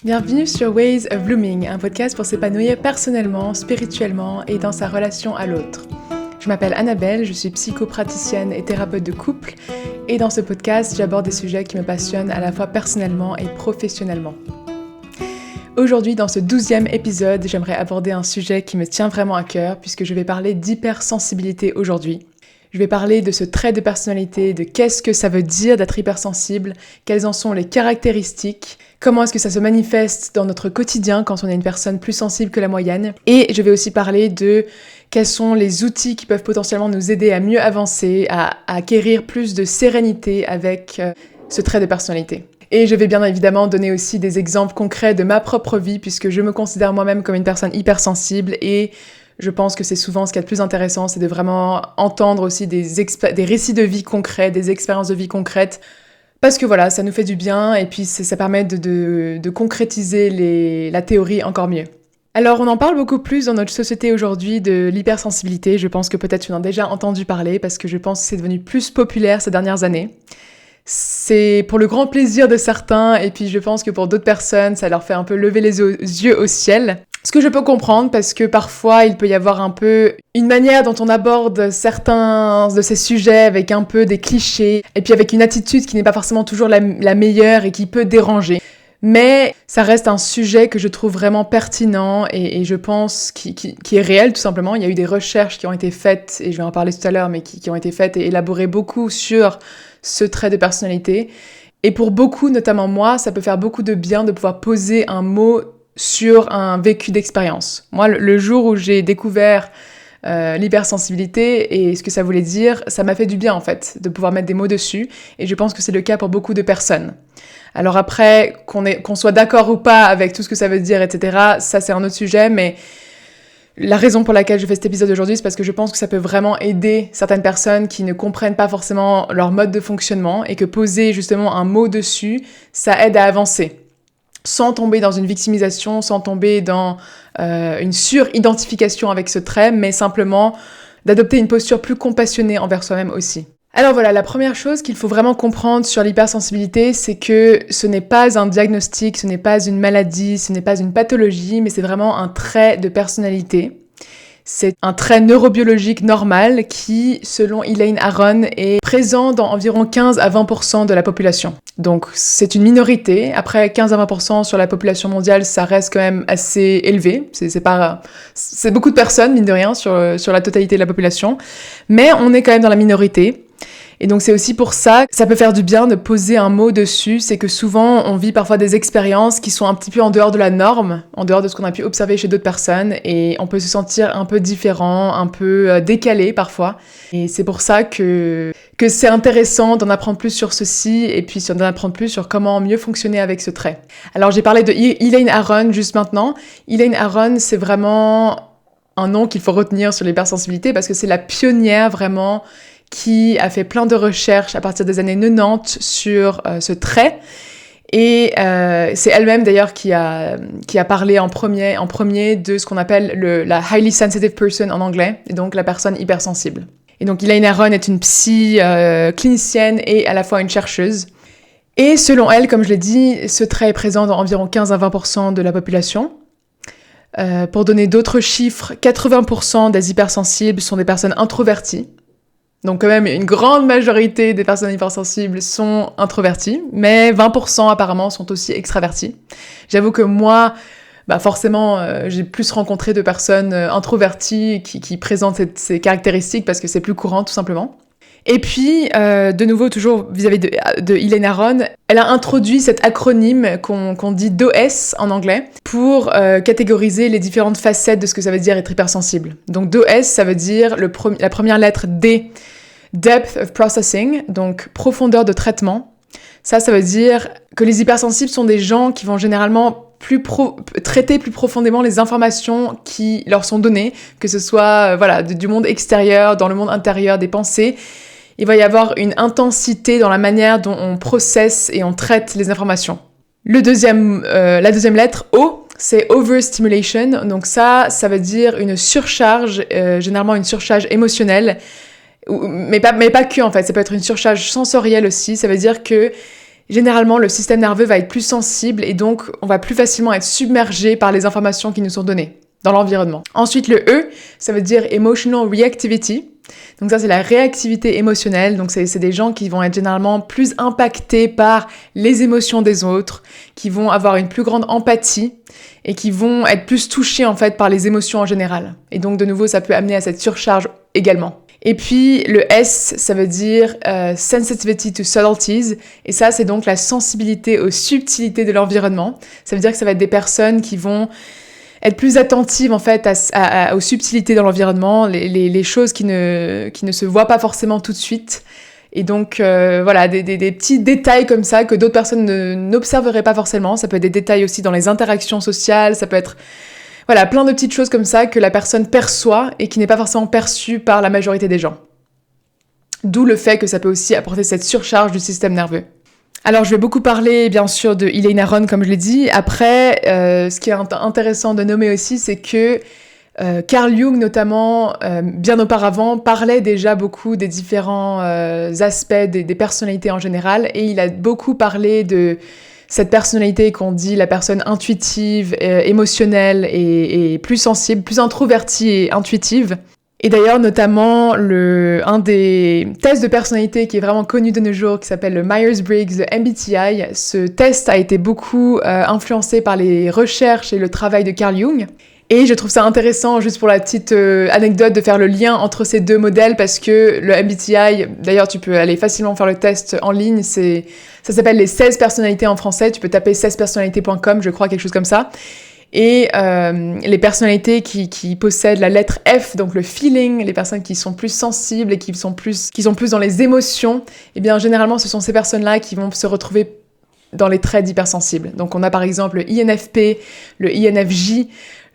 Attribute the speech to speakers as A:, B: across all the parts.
A: Bienvenue sur Ways of Blooming, un podcast pour s'épanouir personnellement, spirituellement et dans sa relation à l'autre. Je m'appelle Annabelle, je suis psychopraticienne et thérapeute de couple et dans ce podcast, j'aborde des sujets qui me passionnent à la fois personnellement et professionnellement. Aujourd'hui, dans ce 12e épisode, j'aimerais aborder un sujet qui me tient vraiment à cœur puisque je vais parler d'hypersensibilité aujourd'hui. Je vais parler de ce trait de personnalité, de qu'est-ce que ça veut dire d'être hypersensible, quelles en sont les caractéristiques, comment est-ce que ça se manifeste dans notre quotidien quand on est une personne plus sensible que la moyenne. Et je vais aussi parler de quels sont les outils qui peuvent potentiellement nous aider à mieux avancer, à acquérir plus de sérénité avec ce trait de personnalité. Et je vais bien évidemment donner aussi des exemples concrets de ma propre vie puisque je me considère moi-même comme une personne hypersensible et je pense que c'est souvent ce qu'il y a de plus intéressant, c'est de vraiment entendre aussi des récits de vie concrets, des expériences de vie concrètes, parce que voilà, ça nous fait du bien et puis ça permet de concrétiser la théorie encore mieux. Alors on en parle beaucoup plus dans notre société aujourd'hui de l'hypersensibilité, je pense que peut-être tu en as déjà entendu parler parce que je pense que c'est devenu plus populaire ces dernières années. C'est pour le grand plaisir de certains et puis je pense que pour d'autres personnes, ça leur fait un peu lever les yeux au ciel. Ce que je peux comprendre parce que parfois il peut y avoir un peu une manière dont on aborde certains de ces sujets avec un peu des clichés et puis avec une attitude qui n'est pas forcément toujours la meilleure et qui peut déranger. Mais ça reste un sujet que je trouve vraiment pertinent et je pense qui est réel tout simplement. Il y a eu des recherches qui ont été faites, et je vais en parler tout à l'heure, mais qui ont été faites et élaborées beaucoup sur ce trait de personnalité. Et pour beaucoup, notamment moi, ça peut faire beaucoup de bien de pouvoir poser un mot sur un vécu d'expérience. Moi, le jour où j'ai découvert l'hypersensibilité et ce que ça voulait dire, ça m'a fait du bien en fait, de pouvoir mettre des mots dessus, et je pense que c'est le cas pour beaucoup de personnes. Alors après, qu'on soit d'accord ou pas avec tout ce que ça veut dire, etc., ça c'est un autre sujet, mais la raison pour laquelle je fais cet épisode aujourd'hui, c'est parce que je pense que ça peut vraiment aider certaines personnes qui ne comprennent pas forcément leur mode de fonctionnement, et que poser justement un mot dessus, ça aide à avancer. Sans tomber dans une victimisation, sans tomber dans une suridentification avec ce trait, mais simplement d'adopter une posture plus compassionnée envers soi-même aussi. Alors voilà, la première chose qu'il faut vraiment comprendre sur l'hypersensibilité, c'est que ce n'est pas un diagnostic, ce n'est pas une maladie, ce n'est pas une pathologie, mais c'est vraiment un trait de personnalité. C'est un trait neurobiologique normal qui, selon Elaine Aron, est présent dans environ 15 à 20% de la population. Donc c'est une minorité. Après, 15 à 20% sur la population mondiale, ça reste quand même assez élevé. C'est beaucoup de personnes, mine de rien, sur la totalité de la population. Mais on est quand même dans la minorité. Et donc c'est aussi pour ça que ça peut faire du bien de poser un mot dessus, c'est que souvent on vit parfois des expériences qui sont un petit peu en dehors de la norme, en dehors de ce qu'on a pu observer chez d'autres personnes, et on peut se sentir un peu différent, un peu décalé parfois. Et c'est pour ça que c'est intéressant d'en apprendre plus sur ceci, et puis d'en apprendre plus sur comment mieux fonctionner avec ce trait. Alors j'ai parlé de Elaine Aron juste maintenant. Elaine Aron, c'est vraiment un nom qu'il faut retenir sur l'hypersensibilité parce que c'est la pionnière vraiment qui a fait plein de recherches à partir des années 90 sur ce trait. Et c'est elle-même d'ailleurs qui a parlé en premier de ce qu'on appelle la highly sensitive person en anglais, et donc la personne hypersensible. Et donc Elaine Aron est une psy clinicienne et à la fois une chercheuse. Et selon elle, comme je l'ai dit, ce trait est présent dans environ 15 à 20% de la population. Pour donner d'autres chiffres, 80% des hypersensibles sont des personnes introverties. Donc quand même, une grande majorité des personnes hypersensibles sont introverties, mais 20% apparemment sont aussi extraverties. J'avoue que moi, forcément, j'ai plus rencontré de personnes introverties qui présentent ces caractéristiques parce que c'est plus courant tout simplement. Et puis, de nouveau, toujours vis-à-vis de Elaine Aron, elle a introduit cet acronyme qu'on dit DOS en anglais pour catégoriser les différentes facettes de ce que ça veut dire être hypersensible. Donc DOS, ça veut dire la première lettre D, Depth of Processing, donc profondeur de traitement. Ça veut dire que les hypersensibles sont des gens qui vont généralement traiter plus profondément les informations qui leur sont données, que ce soit du monde extérieur, dans le monde intérieur, des pensées. Il va y avoir une intensité dans la manière dont on processe et on traite les informations. La deuxième lettre, O, c'est overstimulation. Donc ça veut dire une surcharge, généralement une surcharge émotionnelle, mais pas que en fait. Ça peut être une surcharge sensorielle aussi. Ça veut dire que généralement le système nerveux va être plus sensible et donc on va plus facilement être submergé par les informations qui nous sont données dans l'environnement. Ensuite, le E, ça veut dire emotional reactivity. Donc ça, c'est la réactivité émotionnelle. Donc c'est des gens qui vont être généralement plus impactés par les émotions des autres, qui vont avoir une plus grande empathie et qui vont être plus touchés en fait par les émotions en général. Et donc de nouveau, ça peut amener à cette surcharge également. Et puis le S, ça veut dire sensitivity to subtleties. Et ça, c'est donc la sensibilité aux subtilités de l'environnement. Ça veut dire que ça va être des personnes qui vont être plus attentive en fait aux subtilités dans l'environnement, les choses qui ne se voient pas forcément tout de suite. Et donc voilà, des petits détails comme ça que d'autres personnes n'observeraient pas forcément. Ça peut être des détails aussi dans les interactions sociales, ça peut être voilà, plein de petites choses comme ça que la personne perçoit et qui n'est pas forcément perçue par la majorité des gens. D'où le fait que ça peut aussi apporter cette surcharge du système nerveux. Alors, je vais beaucoup parler, bien sûr, de Elaine Aron, comme je l'ai dit. Après, ce qui est intéressant de nommer aussi, c'est que Carl Jung, notamment, bien auparavant, parlait déjà beaucoup des différents aspects des personnalités en général, et il a beaucoup parlé de cette personnalité qu'on dit la personne intuitive, émotionnelle et plus sensible, plus introvertie et intuitive. Et d'ailleurs, notamment, un des tests de personnalité qui est vraiment connu de nos jours, qui s'appelle le Myers-Briggs, le MBTI, ce test a été beaucoup influencé par les recherches et le travail de Carl Jung. Et je trouve ça intéressant, juste pour la petite anecdote, de faire le lien entre ces deux modèles, parce que le MBTI, d'ailleurs, tu peux aller facilement faire le test en ligne, ça s'appelle les 16 personnalités en français, tu peux taper 16personnalités.com, je crois, quelque chose comme ça. Et les personnalités qui possèdent la lettre F, donc le feeling, les personnes qui sont plus sensibles et qui sont plus dans les émotions, eh bien généralement ce sont ces personnes-là qui vont se retrouver dans les traits d'hypersensibles. Donc on a par exemple le INFP, le INFJ,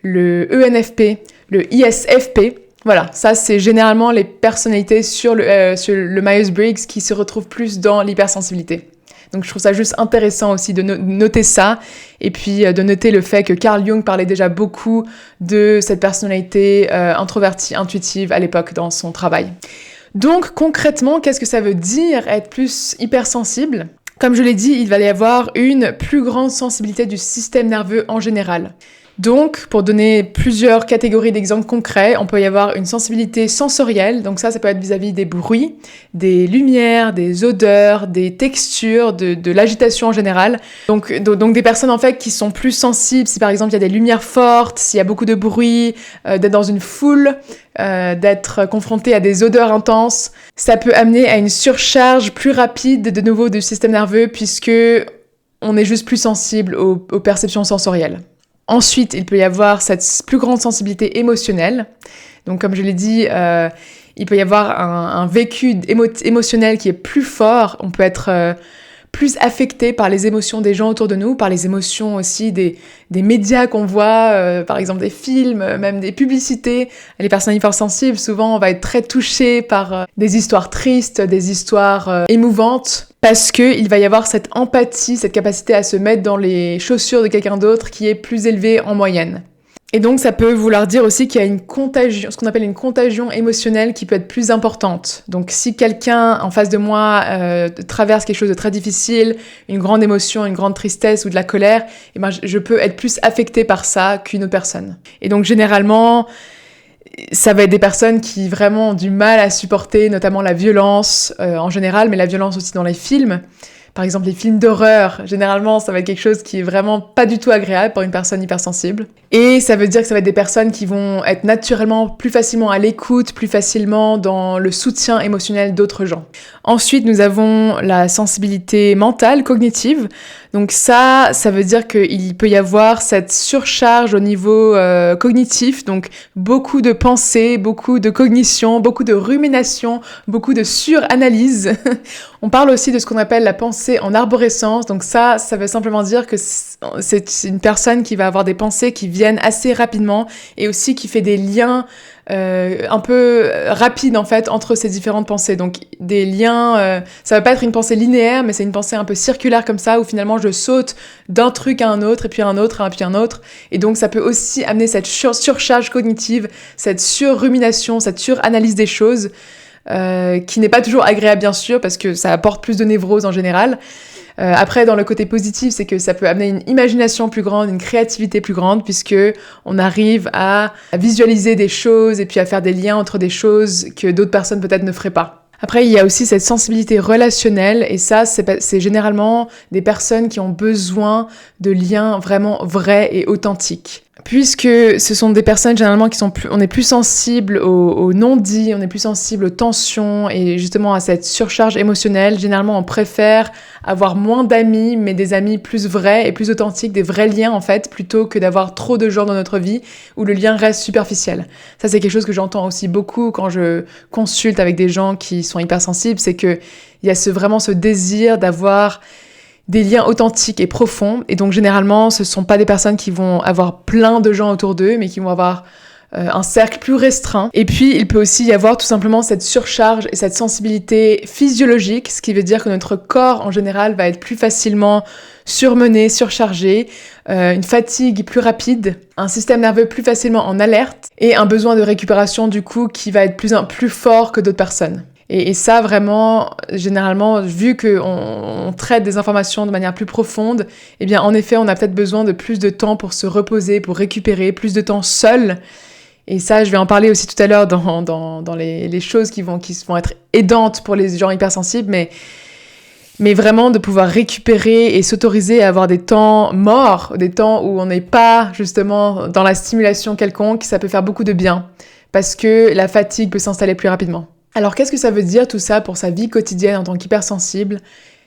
A: le ENFP, le ISFP. Voilà, ça c'est généralement les personnalités sur le Myers-Briggs qui se retrouvent plus dans l'hypersensibilité. Donc je trouve ça juste intéressant aussi de noter ça, et puis de noter le fait que Carl Jung parlait déjà beaucoup de cette personnalité introvertie, intuitive à l'époque dans son travail. Donc concrètement, qu'est-ce que ça veut dire être plus hypersensible ? Comme je l'ai dit, il va y avoir une plus grande sensibilité du système nerveux en général. Donc, pour donner plusieurs catégories d'exemples concrets, on peut y avoir une sensibilité sensorielle, donc ça peut être vis-à-vis des bruits, des lumières, des odeurs, des textures, de l'agitation en général. Donc des personnes en fait qui sont plus sensibles si par exemple il y a des lumières fortes, s'il y a beaucoup de bruit, d'être dans une foule, d'être confronté à des odeurs intenses, ça peut amener à une surcharge plus rapide de nouveau du système nerveux puisque on est juste plus sensible aux perceptions sensorielles. Ensuite, il peut y avoir cette plus grande sensibilité émotionnelle. Donc, comme je l'ai dit, il peut y avoir un vécu émotionnel qui est plus fort. On peut être plus affecté par les émotions des gens autour de nous, par les émotions aussi des médias qu'on voit, par exemple des films, même des publicités. Les personnes hypersensibles, souvent, on va être très touchées par des histoires tristes, des histoires émouvantes, parce qu'il va y avoir cette empathie, cette capacité à se mettre dans les chaussures de quelqu'un d'autre qui est plus élevée en moyenne. Et donc ça peut vouloir dire aussi qu'il y a une contagion, ce qu'on appelle une contagion émotionnelle qui peut être plus importante. Donc si quelqu'un en face de moi traverse quelque chose de très difficile, une grande émotion, une grande tristesse ou de la colère, eh ben, je peux être plus affectée par ça qu'une autre personne. Et donc généralement, ça va être des personnes qui vraiment ont du mal à supporter notamment la violence en général, mais la violence aussi dans les films. Par exemple, les films d'horreur, généralement, ça va être quelque chose qui est vraiment pas du tout agréable pour une personne hypersensible. Et ça veut dire que ça va être des personnes qui vont être naturellement plus facilement à l'écoute, plus facilement dans le soutien émotionnel d'autres gens. Ensuite, nous avons la sensibilité mentale, cognitive. Donc ça veut dire qu'il peut y avoir cette surcharge au niveau cognitif, donc beaucoup de pensées, beaucoup de cognition, beaucoup de rumination, beaucoup de suranalyse. On parle aussi de ce qu'on appelle la pensée en arborescence, donc ça veut simplement dire que c'est une personne qui va avoir des pensées qui viennent assez rapidement et aussi qui fait des liens un peu rapides en fait entre ces différentes pensées. Donc des liens, ça va pas être une pensée linéaire, mais c'est une pensée un peu circulaire comme ça où finalement je saute d'un truc à un autre et puis un autre et puis un autre. Et donc ça peut aussi amener cette surcharge cognitive, cette surrumination, cette suranalyse des choses qui n'est pas toujours agréable bien sûr parce que ça apporte plus de névrose en général. Après, dans le côté positif, c'est que ça peut amener une imagination plus grande, une créativité plus grande, puisque on arrive à visualiser des choses et puis à faire des liens entre des choses que d'autres personnes peut-être ne feraient pas. Après, il y a aussi cette sensibilité relationnelle, et ça, c'est généralement des personnes qui ont besoin de liens vraiment vrais et authentiques. Puisque ce sont des personnes généralement on est plus sensible aux non-dits, on est plus sensible aux tensions et justement à cette surcharge émotionnelle. Généralement, on préfère avoir moins d'amis, mais des amis plus vrais et plus authentiques, des vrais liens en fait, plutôt que d'avoir trop de gens dans notre vie où le lien reste superficiel. Ça, c'est quelque chose que j'entends aussi beaucoup quand je consulte avec des gens qui sont hypersensibles, c'est que il y a vraiment ce désir d'avoir des liens authentiques et profonds. Et donc, généralement, ce ne sont pas des personnes qui vont avoir plein de gens autour d'eux, mais qui vont avoir un cercle plus restreint. Et puis, il peut aussi y avoir tout simplement cette surcharge et cette sensibilité physiologique, ce qui veut dire que notre corps, en général, va être plus facilement surmené, surchargé, une fatigue plus rapide, un système nerveux plus facilement en alerte et un besoin de récupération, du coup, qui va être plus fort que d'autres personnes. Et ça, vraiment, généralement, vu qu'on traite des informations de manière plus profonde, eh bien, en effet, on a peut-être besoin de plus de temps pour se reposer, pour récupérer, plus de temps seul. Et ça, je vais en parler aussi tout à l'heure dans les choses qui vont être aidantes pour les gens hypersensibles, mais vraiment de pouvoir récupérer et s'autoriser à avoir des temps morts, des temps où on n'est pas, justement, dans la stimulation quelconque, ça peut faire beaucoup de bien, parce que la fatigue peut s'installer plus rapidement. Alors, qu'est-ce que ça veut dire tout ça pour sa vie quotidienne en tant qu'hypersensible ?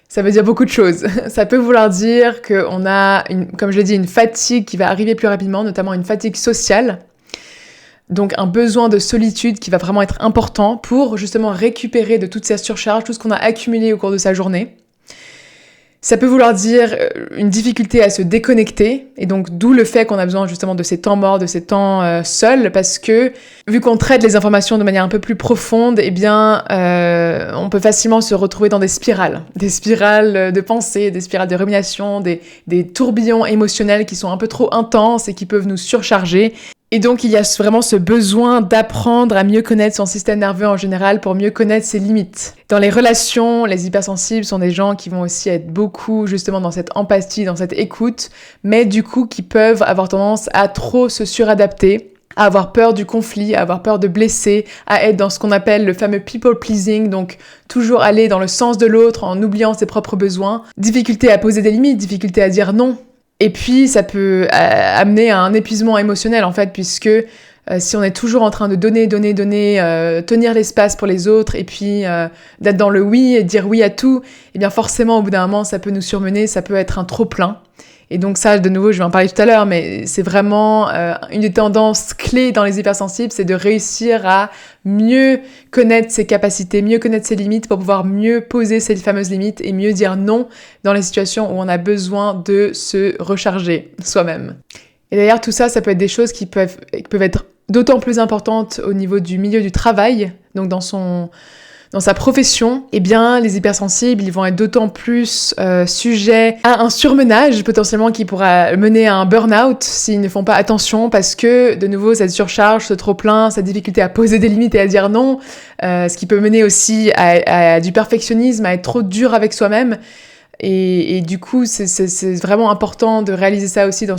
A: Ça veut dire beaucoup de choses. Ça peut vouloir dire qu'on a, comme je l'ai dit, une fatigue qui va arriver plus rapidement, notamment une fatigue sociale. Donc, un besoin de solitude qui va vraiment être important pour justement récupérer de toute cette surcharge, tout ce qu'on a accumulé au cours de sa journée. Ça peut vouloir dire une difficulté à se déconnecter, et donc d'où le fait qu'on a besoin justement de ces temps morts, de ces temps seuls, parce que vu qu'on traite les informations de manière un peu plus profonde, eh bien on peut facilement se retrouver dans des spirales de pensée, des spirales de rumination, des tourbillons émotionnels qui sont un peu trop intenses et qui peuvent nous surcharger. Et donc, il y a vraiment ce besoin d'apprendre à mieux connaître son système nerveux en général pour mieux connaître ses limites. Dans les relations, les hypersensibles sont des gens qui vont aussi être beaucoup justement dans cette empathie, dans cette écoute, mais du coup qui peuvent avoir tendance à trop se suradapter, à avoir peur du conflit, à avoir peur de blesser, à être dans ce qu'on appelle le fameux people pleasing, donc toujours aller dans le sens de l'autre en oubliant ses propres besoins, difficulté à poser des limites, difficulté à dire non. Et puis, ça peut amener à un épuisement émotionnel, en fait, puisque si on est toujours en train de donner, tenir l'espace pour les autres, et puis d'être dans le oui et dire oui à tout, eh bien forcément, au bout d'un moment, ça peut nous surmener, ça peut être un trop-plein. Et donc ça, de nouveau, je vais en parler tout à l'heure, mais c'est vraiment une des tendances clés dans les hypersensibles, c'est de réussir à mieux connaître ses capacités, mieux connaître ses limites pour pouvoir mieux poser ces fameuses limites et mieux dire non dans les situations où on a besoin de se recharger soi-même. Et d'ailleurs, tout ça, ça peut être des choses qui peuvent être d'autant plus importantes au niveau du milieu du travail, donc dans sa profession, eh bien, les hypersensibles, ils vont être d'autant plus sujets à un surmenage, potentiellement, qui pourra mener à un burn-out s'ils ne font pas attention, parce que, de nouveau, cette surcharge, ce trop-plein, cette difficulté à poser des limites et à dire non, ce qui peut mener aussi à du perfectionnisme, à être trop dur avec soi-même. Et du coup, c'est vraiment important de réaliser ça aussi dans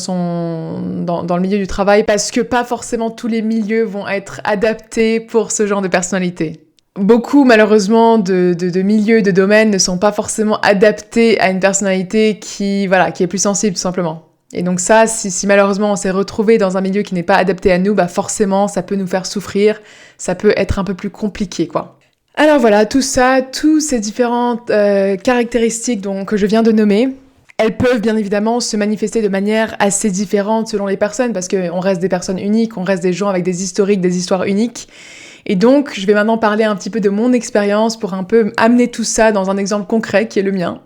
A: le milieu du travail, parce que pas forcément tous les milieux vont être adaptés pour ce genre de personnalité. Beaucoup, malheureusement, de milieux, de domaines ne sont pas forcément adaptés à une personnalité qui est plus sensible, tout simplement. Et donc ça, si malheureusement on s'est retrouvé dans un milieu qui n'est pas adapté à nous, bah forcément, ça peut nous faire souffrir, ça peut être un peu plus compliqué, quoi. Alors voilà, tout ça, toutes ces différentes caractéristiques que je viens de nommer, elles peuvent bien évidemment se manifester de manière assez différente selon les personnes, parce qu'on reste des personnes uniques, on reste des gens avec des historiques, des histoires uniques. Et donc, je vais maintenant parler un petit peu de mon expérience pour un peu amener tout ça dans un exemple concret qui est le mien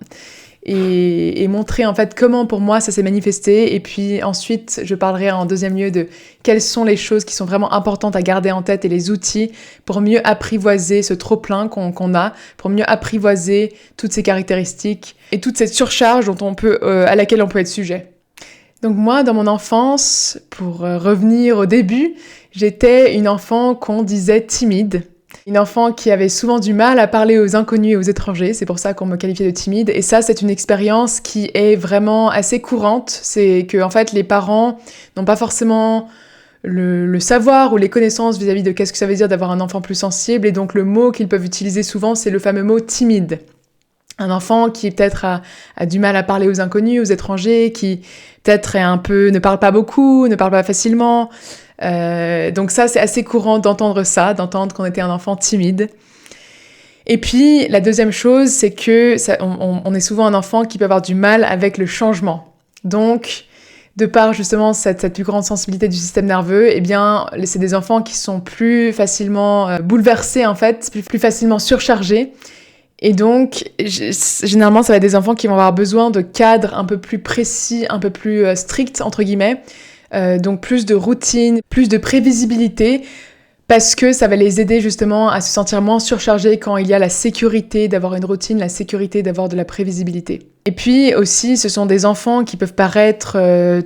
A: et montrer en fait comment pour moi ça s'est manifesté. Et puis ensuite, je parlerai en deuxième lieu de quelles sont les choses qui sont vraiment importantes à garder en tête et les outils pour mieux apprivoiser ce trop-plein qu'on a, pour mieux apprivoiser toutes ces caractéristiques et toute cette surcharge à laquelle on peut être sujet. Donc moi, dans mon enfance, pour revenir au début, j'étais une enfant qu'on disait timide. Une enfant qui avait souvent du mal à parler aux inconnus et aux étrangers, c'est pour ça qu'on me qualifiait de timide. Et ça, c'est une expérience qui est vraiment assez courante. C'est que, en fait, les parents n'ont pas forcément le savoir ou les connaissances vis-à-vis de qu'est-ce que ça veut dire d'avoir un enfant plus sensible. Et donc, le mot qu'ils peuvent utiliser souvent, c'est le fameux mot timide. Un enfant qui peut-être a du mal à parler aux inconnus, aux étrangers, qui peut-être ne parle pas beaucoup, ne parle pas facilement. Donc ça, c'est assez courant d'entendre qu'on était un enfant timide. Et puis, la deuxième chose, c'est que on est souvent un enfant qui peut avoir du mal avec le changement. Donc, de par justement cette plus grande sensibilité du système nerveux, eh bien, c'est des enfants qui sont plus facilement bouleversés, en fait, plus facilement surchargés. Et donc, généralement, ça va être des enfants qui vont avoir besoin de cadres un peu plus précis, un peu plus stricts, entre guillemets. Donc plus de routine, plus de prévisibilité, parce que ça va les aider justement à se sentir moins surchargés quand il y a la sécurité d'avoir une routine, la sécurité d'avoir de la prévisibilité. Et puis aussi, ce sont des enfants qui peuvent paraître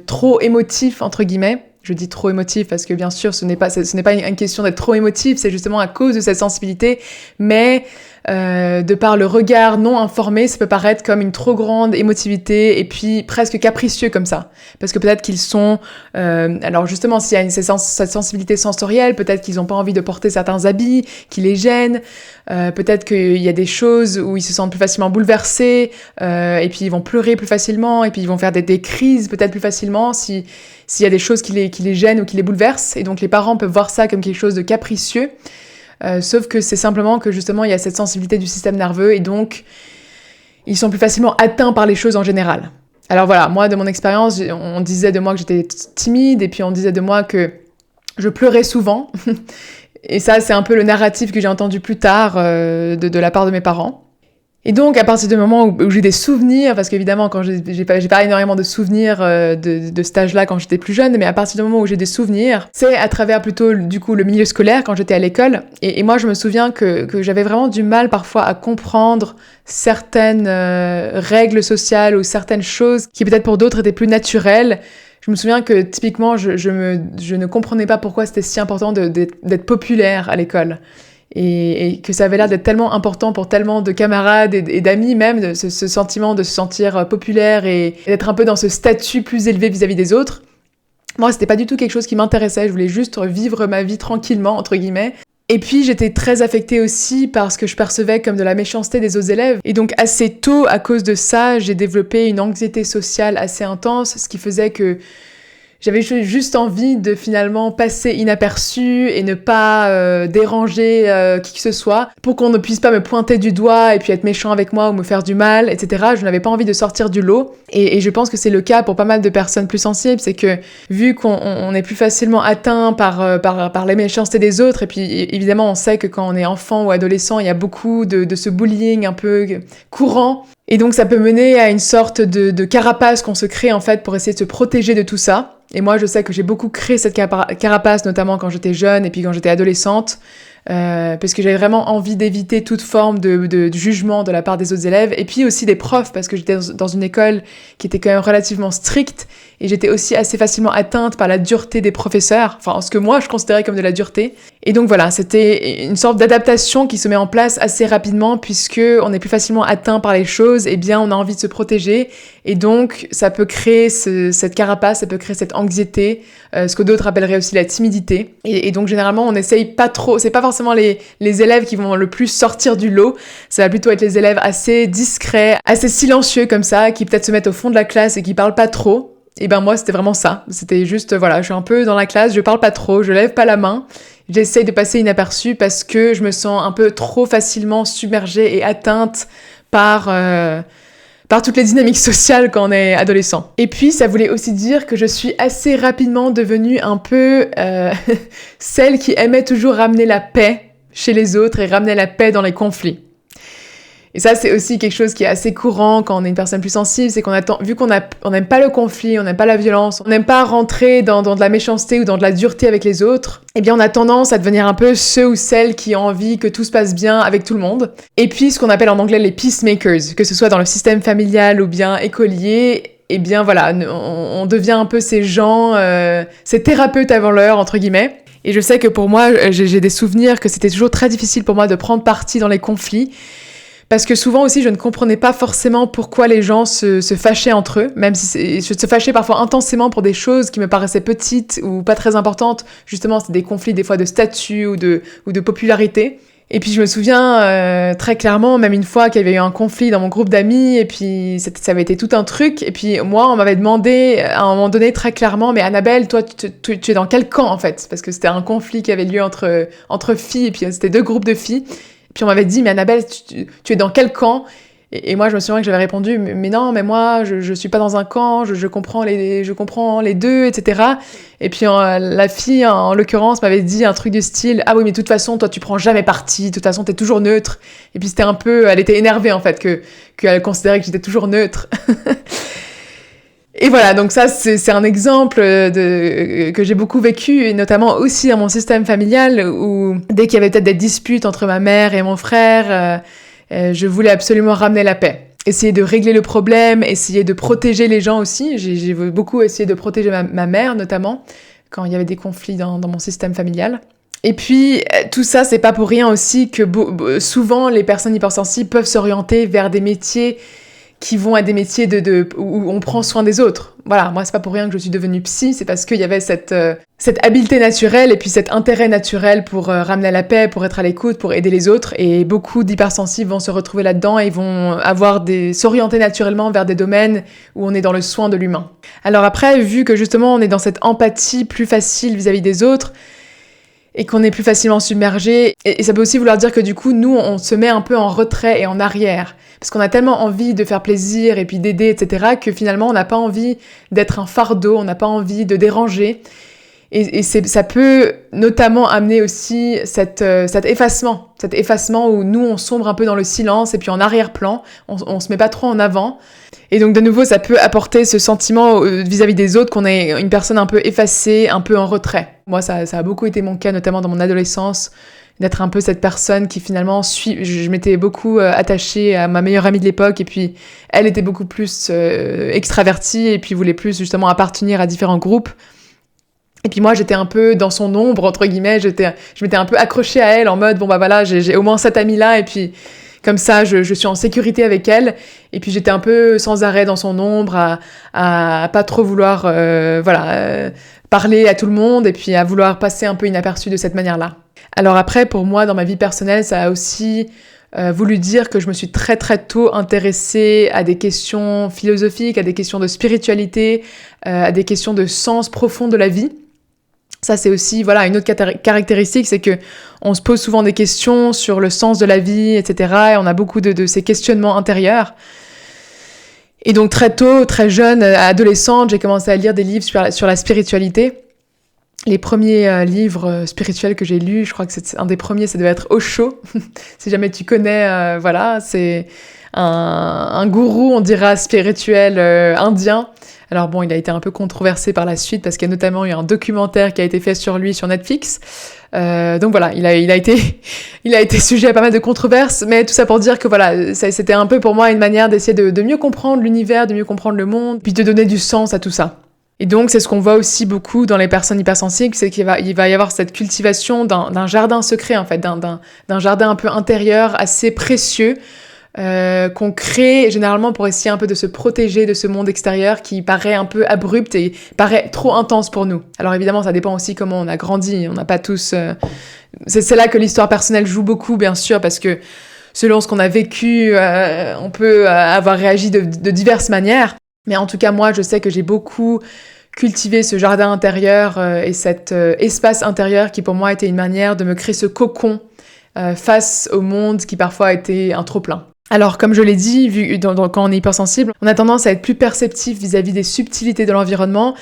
A: trop émotifs, entre guillemets. Je dis trop émotif parce que bien sûr, ce n'est pas une question d'être trop émotif, c'est justement à cause de cette sensibilité, mais de par le regard non informé, ça peut paraître comme une trop grande émotivité et puis presque capricieux comme ça. Parce que peut-être qu'ils sont... alors justement, s'il y a cette sensibilité sensorielle, peut-être qu'ils n'ont pas envie de porter certains habits, qui les gênent, peut-être qu'il y a des choses où ils se sentent plus facilement bouleversés, et puis ils vont pleurer plus facilement, et puis ils vont faire des crises peut-être plus facilement s'il y a des choses qui les gênent ou qui les bouleversent. Et donc les parents peuvent voir ça comme quelque chose de capricieux. Sauf que c'est simplement que justement il y a cette sensibilité du système nerveux et donc ils sont plus facilement atteints par les choses en général. Alors voilà, moi de mon expérience, on disait de moi que j'étais timide et puis on disait de moi que je pleurais souvent. Et ça c'est un peu le narratif que j'ai entendu plus tard de la part de mes parents. Et donc, à partir du moment où j'ai des souvenirs, parce qu'évidemment, quand j'ai pas énormément de souvenirs de cet âge-là quand j'étais plus jeune, mais à partir du moment où j'ai des souvenirs, c'est à travers plutôt, du coup, le milieu scolaire, quand j'étais à l'école. Et moi, je me souviens que j'avais vraiment du mal parfois à comprendre certaines règles sociales ou certaines choses qui peut-être pour d'autres étaient plus naturelles. Je me souviens que, typiquement, je ne comprenais pas pourquoi c'était si important d'être populaire à l'école. Et que ça avait l'air d'être tellement important pour tellement de camarades et d'amis même, de ce sentiment de se sentir populaire et d'être un peu dans ce statut plus élevé vis-à-vis des autres. Moi, c'était pas du tout quelque chose qui m'intéressait, je voulais juste vivre ma vie tranquillement, entre guillemets. Et puis, j'étais très affectée aussi par ce que je percevais comme de la méchanceté des autres élèves. Et donc, assez tôt, à cause de ça, j'ai développé une anxiété sociale assez intense, ce qui faisait que j'avais juste envie de finalement passer inaperçue et ne pas déranger qui que ce soit pour qu'on ne puisse pas me pointer du doigt et puis être méchant avec moi ou me faire du mal, etc. Je n'avais pas envie de sortir du lot et je pense que c'est le cas pour pas mal de personnes plus sensibles, c'est que vu qu'on est plus facilement atteint par les méchancetés des autres et puis évidemment on sait que quand on est enfant ou adolescent, il y a beaucoup de ce bullying un peu courant. Et donc ça peut mener à une sorte de carapace qu'on se crée en fait pour essayer de se protéger de tout ça. Et moi je sais que j'ai beaucoup créé cette carapace, notamment quand j'étais jeune et puis quand j'étais adolescente, parce que j'avais vraiment envie d'éviter toute forme de jugement de la part des autres élèves, et puis aussi des profs, parce que j'étais dans une école qui était quand même relativement stricte, et j'étais aussi assez facilement atteinte par la dureté des professeurs, enfin ce que moi je considérais comme de la dureté. Et donc voilà, c'était une sorte d'adaptation qui se met en place assez rapidement, puisque on est plus facilement atteint par les choses, et bien on a envie de se protéger, et donc ça peut créer cette carapace, ça peut créer cette anxiété, ce que d'autres appelleraient aussi la timidité. Et donc généralement on essaye pas trop, c'est pas forcément les élèves qui vont le plus sortir du lot, ça va plutôt être les élèves assez discrets, assez silencieux comme ça, qui peut-être se mettent au fond de la classe et qui parlent pas trop. Et ben moi c'était vraiment ça, c'était juste voilà, je suis un peu dans la classe, je parle pas trop, je lève pas la main, j'essaye de passer inaperçue parce que je me sens un peu trop facilement submergée et atteinte par toutes les dynamiques sociales quand on est adolescent. Et puis ça voulait aussi dire que je suis assez rapidement devenue un peu celle qui aimait toujours ramener la paix chez les autres et ramener la paix dans les conflits. Et ça, c'est aussi quelque chose qui est assez courant quand on est une personne plus sensible, c'est vu qu'on n'aime pas le conflit, on n'aime pas la violence, on n'aime pas rentrer dans de la méchanceté ou dans de la dureté avec les autres, eh bien on a tendance à devenir un peu ceux ou celles qui ont envie que tout se passe bien avec tout le monde. Et puis ce qu'on appelle en anglais les peacemakers, que ce soit dans le système familial ou bien écolier, eh bien voilà, on devient un peu ces gens, ces thérapeutes avant l'heure, entre guillemets. Et je sais que pour moi, j'ai des souvenirs que c'était toujours très difficile pour moi de prendre parti dans les conflits. Parce que souvent aussi, je ne comprenais pas forcément pourquoi les gens se fâchaient entre eux, même si se fâchaient parfois intensément pour des choses qui me paraissaient petites ou pas très importantes. Justement, c'était des conflits des fois de statut ou de popularité. Et puis je me souviens très clairement, même une fois qu'il y avait eu un conflit dans mon groupe d'amis, et puis ça avait été tout un truc. Et puis moi, on m'avait demandé à un moment donné très clairement, mais Annabelle, toi, tu es dans quel camp en fait? Parce que c'était un conflit qui avait lieu entre filles, et puis c'était 2 groupes de filles. Et puis on m'avait dit, mais Annabelle, tu es dans quel camp? Et moi, je me souviens que j'avais répondu, mais non, mais moi, je suis pas dans un camp, je comprends les deux, etc. Et puis la fille, en l'occurrence, m'avait dit un truc du style, ah oui, mais de toute façon, toi, tu prends jamais parti, de toute façon, t'es toujours neutre. Et puis c'était un peu, elle était énervée en fait, qu'elle considérait que j'étais toujours neutre. Et voilà, donc ça, c'est un exemple que j'ai beaucoup vécu, et notamment aussi dans mon système familial, où dès qu'il y avait peut-être des disputes entre ma mère et mon frère, je voulais absolument ramener la paix. Essayer de régler le problème, essayer de protéger les gens aussi. J'ai beaucoup essayé de protéger ma mère, notamment, quand il y avait des conflits dans mon système familial. Et puis, tout ça, c'est pas pour rien aussi que souvent, les personnes hypersensibles peuvent s'orienter vers des métiers qui vont être des métiers où on prend soin des autres. Voilà, moi, c'est pas pour rien que je suis devenue psy, c'est parce qu'il y avait cette habileté naturelle et puis cet intérêt naturel pour ramener la paix, pour être à l'écoute, pour aider les autres. Et beaucoup d'hypersensibles vont se retrouver là-dedans et vont s'orienter naturellement vers des domaines où on est dans le soin de l'humain. Alors après, vu que justement, on est dans cette empathie plus facile vis-à-vis des autres, et qu'on est plus facilement submergé. Et ça peut aussi vouloir dire que du coup, nous, on se met un peu en retrait et en arrière. Parce qu'on a tellement envie de faire plaisir et puis d'aider, etc., que finalement, on n'a pas envie d'être un fardeau, on n'a pas envie de déranger. Et ça peut notamment amener aussi cet effacement où nous, on sombre un peu dans le silence et puis en arrière-plan, on se met pas trop en avant. Et donc, de nouveau, ça peut apporter ce sentiment vis-à-vis des autres qu'on est une personne un peu effacée, un peu en retrait. Moi, ça a beaucoup été mon cas, notamment dans mon adolescence, d'être un peu cette personne qui finalement je m'étais beaucoup attachée à ma meilleure amie de l'époque, et puis elle était beaucoup plus extravertie et puis voulait plus justement appartenir à différents groupes. Et puis moi, j'étais un peu dans son ombre, entre guillemets, je m'étais un peu accrochée à elle en mode, bon bah voilà, j'ai au moins cette amie-là, et puis comme ça, je suis en sécurité avec elle. Et puis j'étais un peu sans arrêt dans son ombre, à pas trop vouloir parler à tout le monde, et puis à vouloir passer un peu inaperçu de cette manière-là. Alors après, pour moi, dans ma vie personnelle, ça a aussi voulu dire que je me suis très très tôt intéressée à des questions philosophiques, à des questions de spiritualité, à des questions de sens profond de la vie. Ça, c'est aussi une autre caractéristique, c'est que on se pose souvent des questions sur le sens de la vie, etc. Et on a beaucoup de ces questionnements intérieurs. Et donc très tôt, très jeune, adolescente, j'ai commencé à lire des livres sur la spiritualité. Les premiers livres spirituels que j'ai lus, je crois que c'est un des premiers, ça devait être Osho. Si jamais tu connais, c'est un gourou, on dira, spirituel indien. Alors bon, il a été un peu controversé par la suite parce qu'il y a notamment eu un documentaire qui a été fait sur lui sur Netflix. Donc voilà, il a été sujet à pas mal de controverses, mais tout ça pour dire que voilà, c'était un peu pour moi une manière d'essayer de mieux comprendre l'univers, de mieux comprendre le monde, puis de donner du sens à tout ça. Et donc c'est ce qu'on voit aussi beaucoup dans les personnes hypersensibles, c'est qu'il va y avoir cette cultivation d'un jardin secret en fait, d'un jardin un peu intérieur assez précieux, qu'on crée généralement pour essayer un peu de se protéger de ce monde extérieur qui paraît un peu abrupt et paraît trop intense pour nous. Alors évidemment, ça dépend aussi comment on a grandi, on n'a pas tous... C'est là que l'histoire personnelle joue beaucoup, bien sûr, parce que selon ce qu'on a vécu, on peut avoir réagi de diverses manières. Mais en tout cas, moi, je sais que j'ai beaucoup cultivé ce jardin intérieur et cet espace intérieur qui pour moi était une manière de me créer ce cocon face au monde qui parfois a été un trop-plein. Alors, comme je l'ai dit, quand on est hypersensible, on a tendance à être plus perceptif vis-à-vis des subtilités de l'environnement,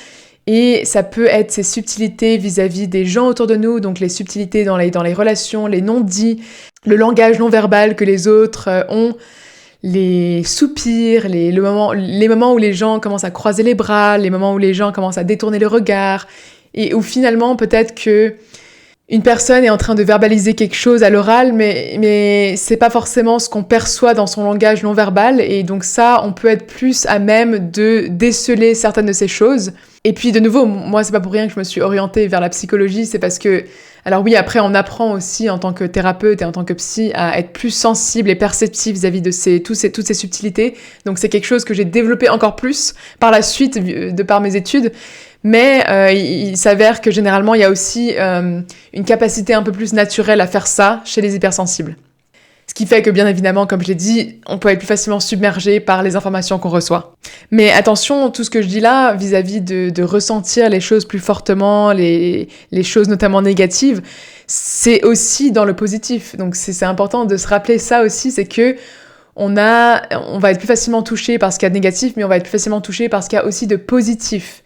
A: et ça peut être ces subtilités vis-à-vis des gens autour de nous, donc les subtilités dans les relations, les non-dits, le langage non-verbal que les autres ont, les soupirs, les moments où les gens commencent à croiser les bras, les moments où les gens commencent à détourner le regard, et où finalement peut-être que une personne est en train de verbaliser quelque chose à l'oral, mais c'est pas forcément ce qu'on perçoit dans son langage non verbal, et donc ça, on peut être plus à même de déceler certaines de ces choses. Et puis de nouveau, moi c'est pas pour rien que je me suis orientée vers la psychologie, c'est parce que, alors oui, après on apprend aussi en tant que thérapeute et en tant que psy à être plus sensible et perceptif vis-à-vis de toutes ces subtilités, donc c'est quelque chose que j'ai développé encore plus par la suite de par mes études. Mais il s'avère que généralement, il y a aussi une capacité un peu plus naturelle à faire ça chez les hypersensibles. Ce qui fait que, bien évidemment, comme je l'ai dit, on peut être plus facilement submergé par les informations qu'on reçoit. Mais attention, tout ce que je dis là, vis-à-vis de ressentir les choses plus fortement, les choses notamment négatives, c'est aussi dans le positif. Donc c'est important de se rappeler ça aussi, c'est que on va être plus facilement touché par ce qu'il y a de négatif, mais on va être plus facilement touché par ce qu'il y a aussi de positif.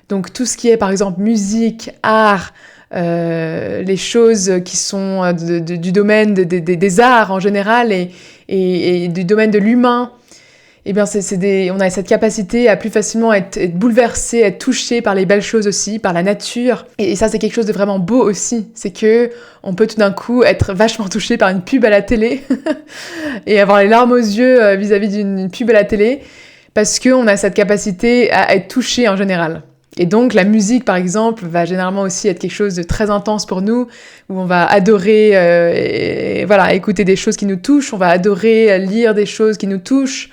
A: Donc tout ce qui est par exemple musique, art, les choses qui sont du domaine des arts en général et du domaine de l'humain, eh bien on a cette capacité à plus facilement être bouleversé, être touché par les belles choses aussi, par la nature. Et ça c'est quelque chose de vraiment beau aussi, c'est que on peut tout d'un coup être vachement touché par une pub à la télé et avoir les larmes aux yeux vis-à-vis d'une pub à la télé, parce qu'on a cette capacité à être touché en général. Et donc la musique par exemple va généralement aussi être quelque chose de très intense pour nous, où on va adorer écouter des choses qui nous touchent, on va adorer lire des choses qui nous touchent,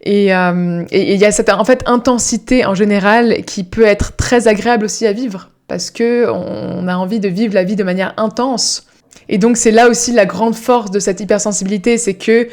A: et il y a cette intensité en général qui peut être très agréable aussi à vivre, parce que on a envie de vivre la vie de manière intense. Et donc c'est là aussi la grande force de cette hypersensibilité, c'est que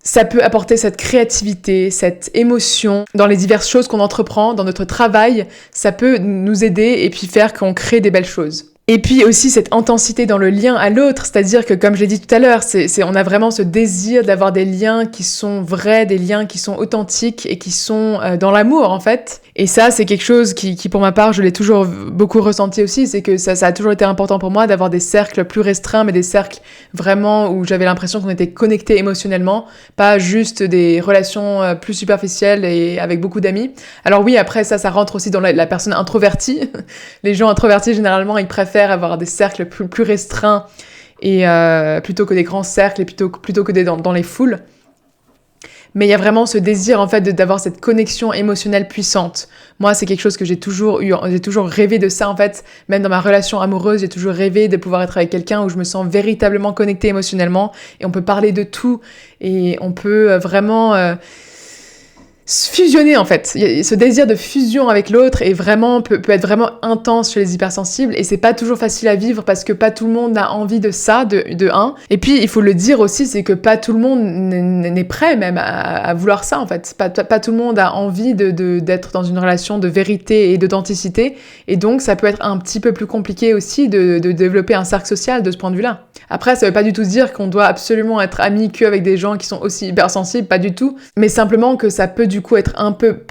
A: ça peut apporter cette créativité, cette émotion dans les diverses choses qu'on entreprend, dans notre travail. Ça peut nous aider et puis faire qu'on crée des belles choses. Et puis aussi cette intensité dans le lien à l'autre, c'est-à-dire que comme je l'ai dit tout à l'heure, on a vraiment ce désir d'avoir des liens qui sont vrais, des liens qui sont authentiques et qui sont dans l'amour en fait. Et ça, c'est quelque chose qui pour ma part, je l'ai toujours beaucoup ressenti aussi, c'est que ça a toujours été important pour moi d'avoir des cercles plus restreints, mais des cercles vraiment où j'avais l'impression qu'on était connectés émotionnellement, pas juste des relations plus superficielles et avec beaucoup d'amis. Alors oui, après ça rentre aussi dans la personne introvertie. Les gens introvertis, généralement, ils préfèrent avoir des cercles plus restreints et plutôt que des grands cercles et plutôt que dans les foules. Mais il y a vraiment ce désir en fait d'avoir cette connexion émotionnelle puissante. Moi, c'est quelque chose que j'ai toujours rêvé de ça en fait. Même dans ma relation amoureuse, j'ai toujours rêvé de pouvoir être avec quelqu'un où je me sens véritablement connectée émotionnellement et on peut parler de tout et on peut vraiment fusionner en fait. Ce désir de fusion avec l'autre peut être vraiment intense chez les hypersensibles et c'est pas toujours facile à vivre parce que pas tout le monde a envie de ça, de un. Et puis il faut le dire aussi, c'est que pas tout le monde n'est prêt même à vouloir ça en fait. Pas tout le monde a envie d'être dans une relation de vérité et d'authenticité et donc ça peut être un petit peu plus compliqué aussi de développer un cercle social de ce point de vue-là. Après, ça veut pas du tout dire qu'on doit absolument être amis qu'avec des gens qui sont aussi hypersensibles, pas du tout, mais simplement que ça peut du coup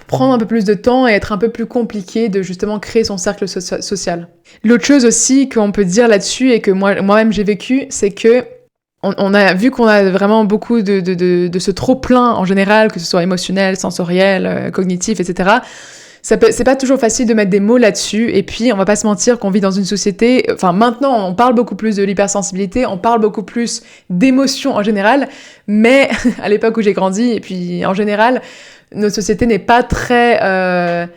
A: prendre un peu plus de temps et être un peu plus compliqué de justement créer son cercle social. L'autre chose aussi qu'on peut dire là-dessus et que moi-même j'ai vécu, c'est que on a vu qu'on a vraiment beaucoup de ce trop-plein en général, que ce soit émotionnel, sensoriel, cognitif, etc. C'est pas toujours facile de mettre des mots là-dessus, et puis on va pas se mentir qu'on vit dans une société, enfin maintenant on parle beaucoup plus de l'hypersensibilité, on parle beaucoup plus d'émotions en général, mais à l'époque où j'ai grandi, et puis en général, notre société n'est pas très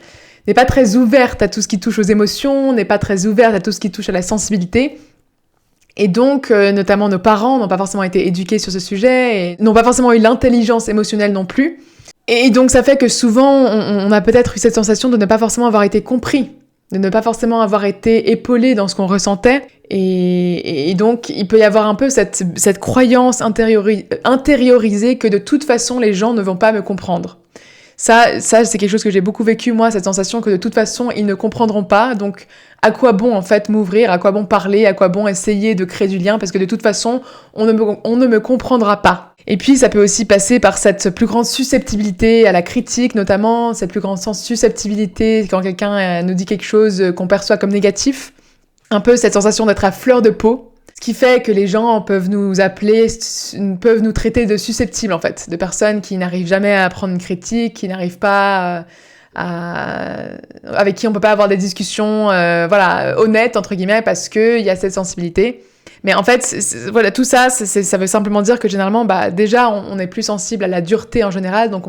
A: ouverte à tout ce qui touche aux émotions, n'est pas très ouverte à tout ce qui touche à la sensibilité. Et donc, notamment nos parents n'ont pas forcément été éduqués sur ce sujet, et n'ont pas forcément eu l'intelligence émotionnelle non plus. Et donc ça fait que souvent, on a peut-être eu cette sensation de ne pas forcément avoir été compris, de ne pas forcément avoir été épaulé dans ce qu'on ressentait. Et donc, il peut y avoir un peu cette croyance intériorisée que de toute façon, les gens ne vont pas me comprendre. Ça, c'est quelque chose que j'ai beaucoup vécu, moi, cette sensation que de toute façon, ils ne comprendront pas. Donc, à quoi bon, en fait, m'ouvrir, à quoi bon parler, à quoi bon essayer de créer du lien, parce que de toute façon, on ne me comprendra pas. Et puis, ça peut aussi passer par cette plus grande susceptibilité à la critique, notamment, cette plus grande susceptibilité quand quelqu'un nous dit quelque chose qu'on perçoit comme négatif. Un peu cette sensation d'être à fleur de peau. Ce qui fait que les gens peuvent nous traiter de susceptibles, en fait. De personnes qui n'arrivent jamais à prendre une critique, qui n'arrivent pas avec qui on peut pas avoir des discussions honnêtes entre guillemets parce que il y a cette sensibilité. Mais en fait, voilà, tout ça, ça veut simplement dire que généralement, déjà, on est plus sensible à la dureté en général. Donc,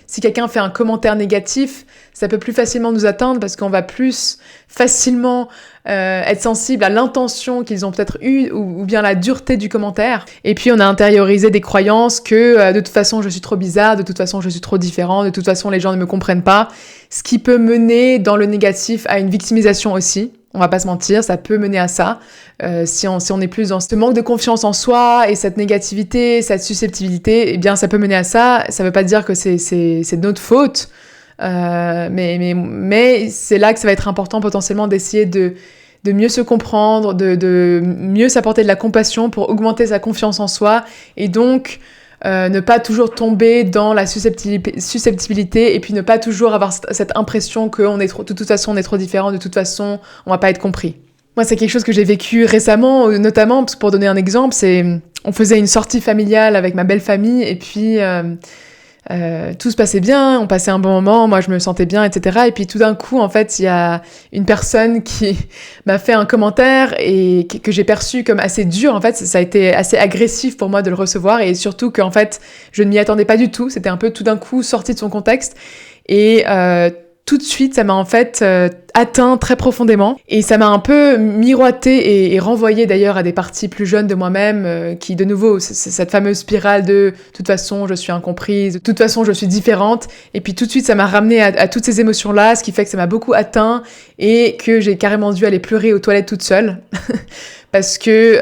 A: si quelqu'un fait un commentaire négatif, ça peut plus facilement nous atteindre parce qu'on va plus facilement être sensible à l'intention qu'ils ont peut-être eue ou bien la dureté du commentaire. Et puis, on a intériorisé des croyances que de toute façon, je suis trop bizarre, de toute façon, je suis trop différent, de toute façon, les gens ne me comprennent pas. Ce qui peut mener dans le négatif à une victimisation aussi. On va pas se mentir, ça peut mener à ça. Si on est plus dans ce manque de confiance en soi et cette négativité, cette susceptibilité, eh bien ça peut mener à ça. Ça veut pas dire que c'est de notre faute, mais c'est là que ça va être important potentiellement d'essayer de mieux se comprendre, de mieux s'apporter de la compassion pour augmenter sa confiance en soi et donc ne pas toujours tomber dans la susceptibilité et puis ne pas toujours avoir cette impression que de toute façon on est trop différent, de toute façon on va pas être compris. Moi c'est quelque chose que j'ai vécu récemment, notamment pour donner un exemple, on faisait une sortie familiale avec ma belle famille et puis tout se passait bien, on passait un bon moment, moi je me sentais bien, etc. Et puis tout d'un coup, en fait, il y a une personne qui m'a fait un commentaire et que j'ai perçu comme assez dur. En fait, ça a été assez agressif pour moi de le recevoir et surtout qu'en fait, je ne m'y attendais pas du tout. C'était un peu tout d'un coup sorti de son contexte et tout de suite, ça m'a en fait atteint très profondément et ça m'a un peu miroité et renvoyé d'ailleurs à des parties plus jeunes de moi-même qui, de nouveau, c'est cette fameuse spirale de toute façon, je suis incomprise, de toute façon, je suis différente. Et puis tout de suite, ça m'a ramené à toutes ces émotions-là, ce qui fait que ça m'a beaucoup atteint et que j'ai carrément dû aller pleurer aux toilettes toute seule. Parce que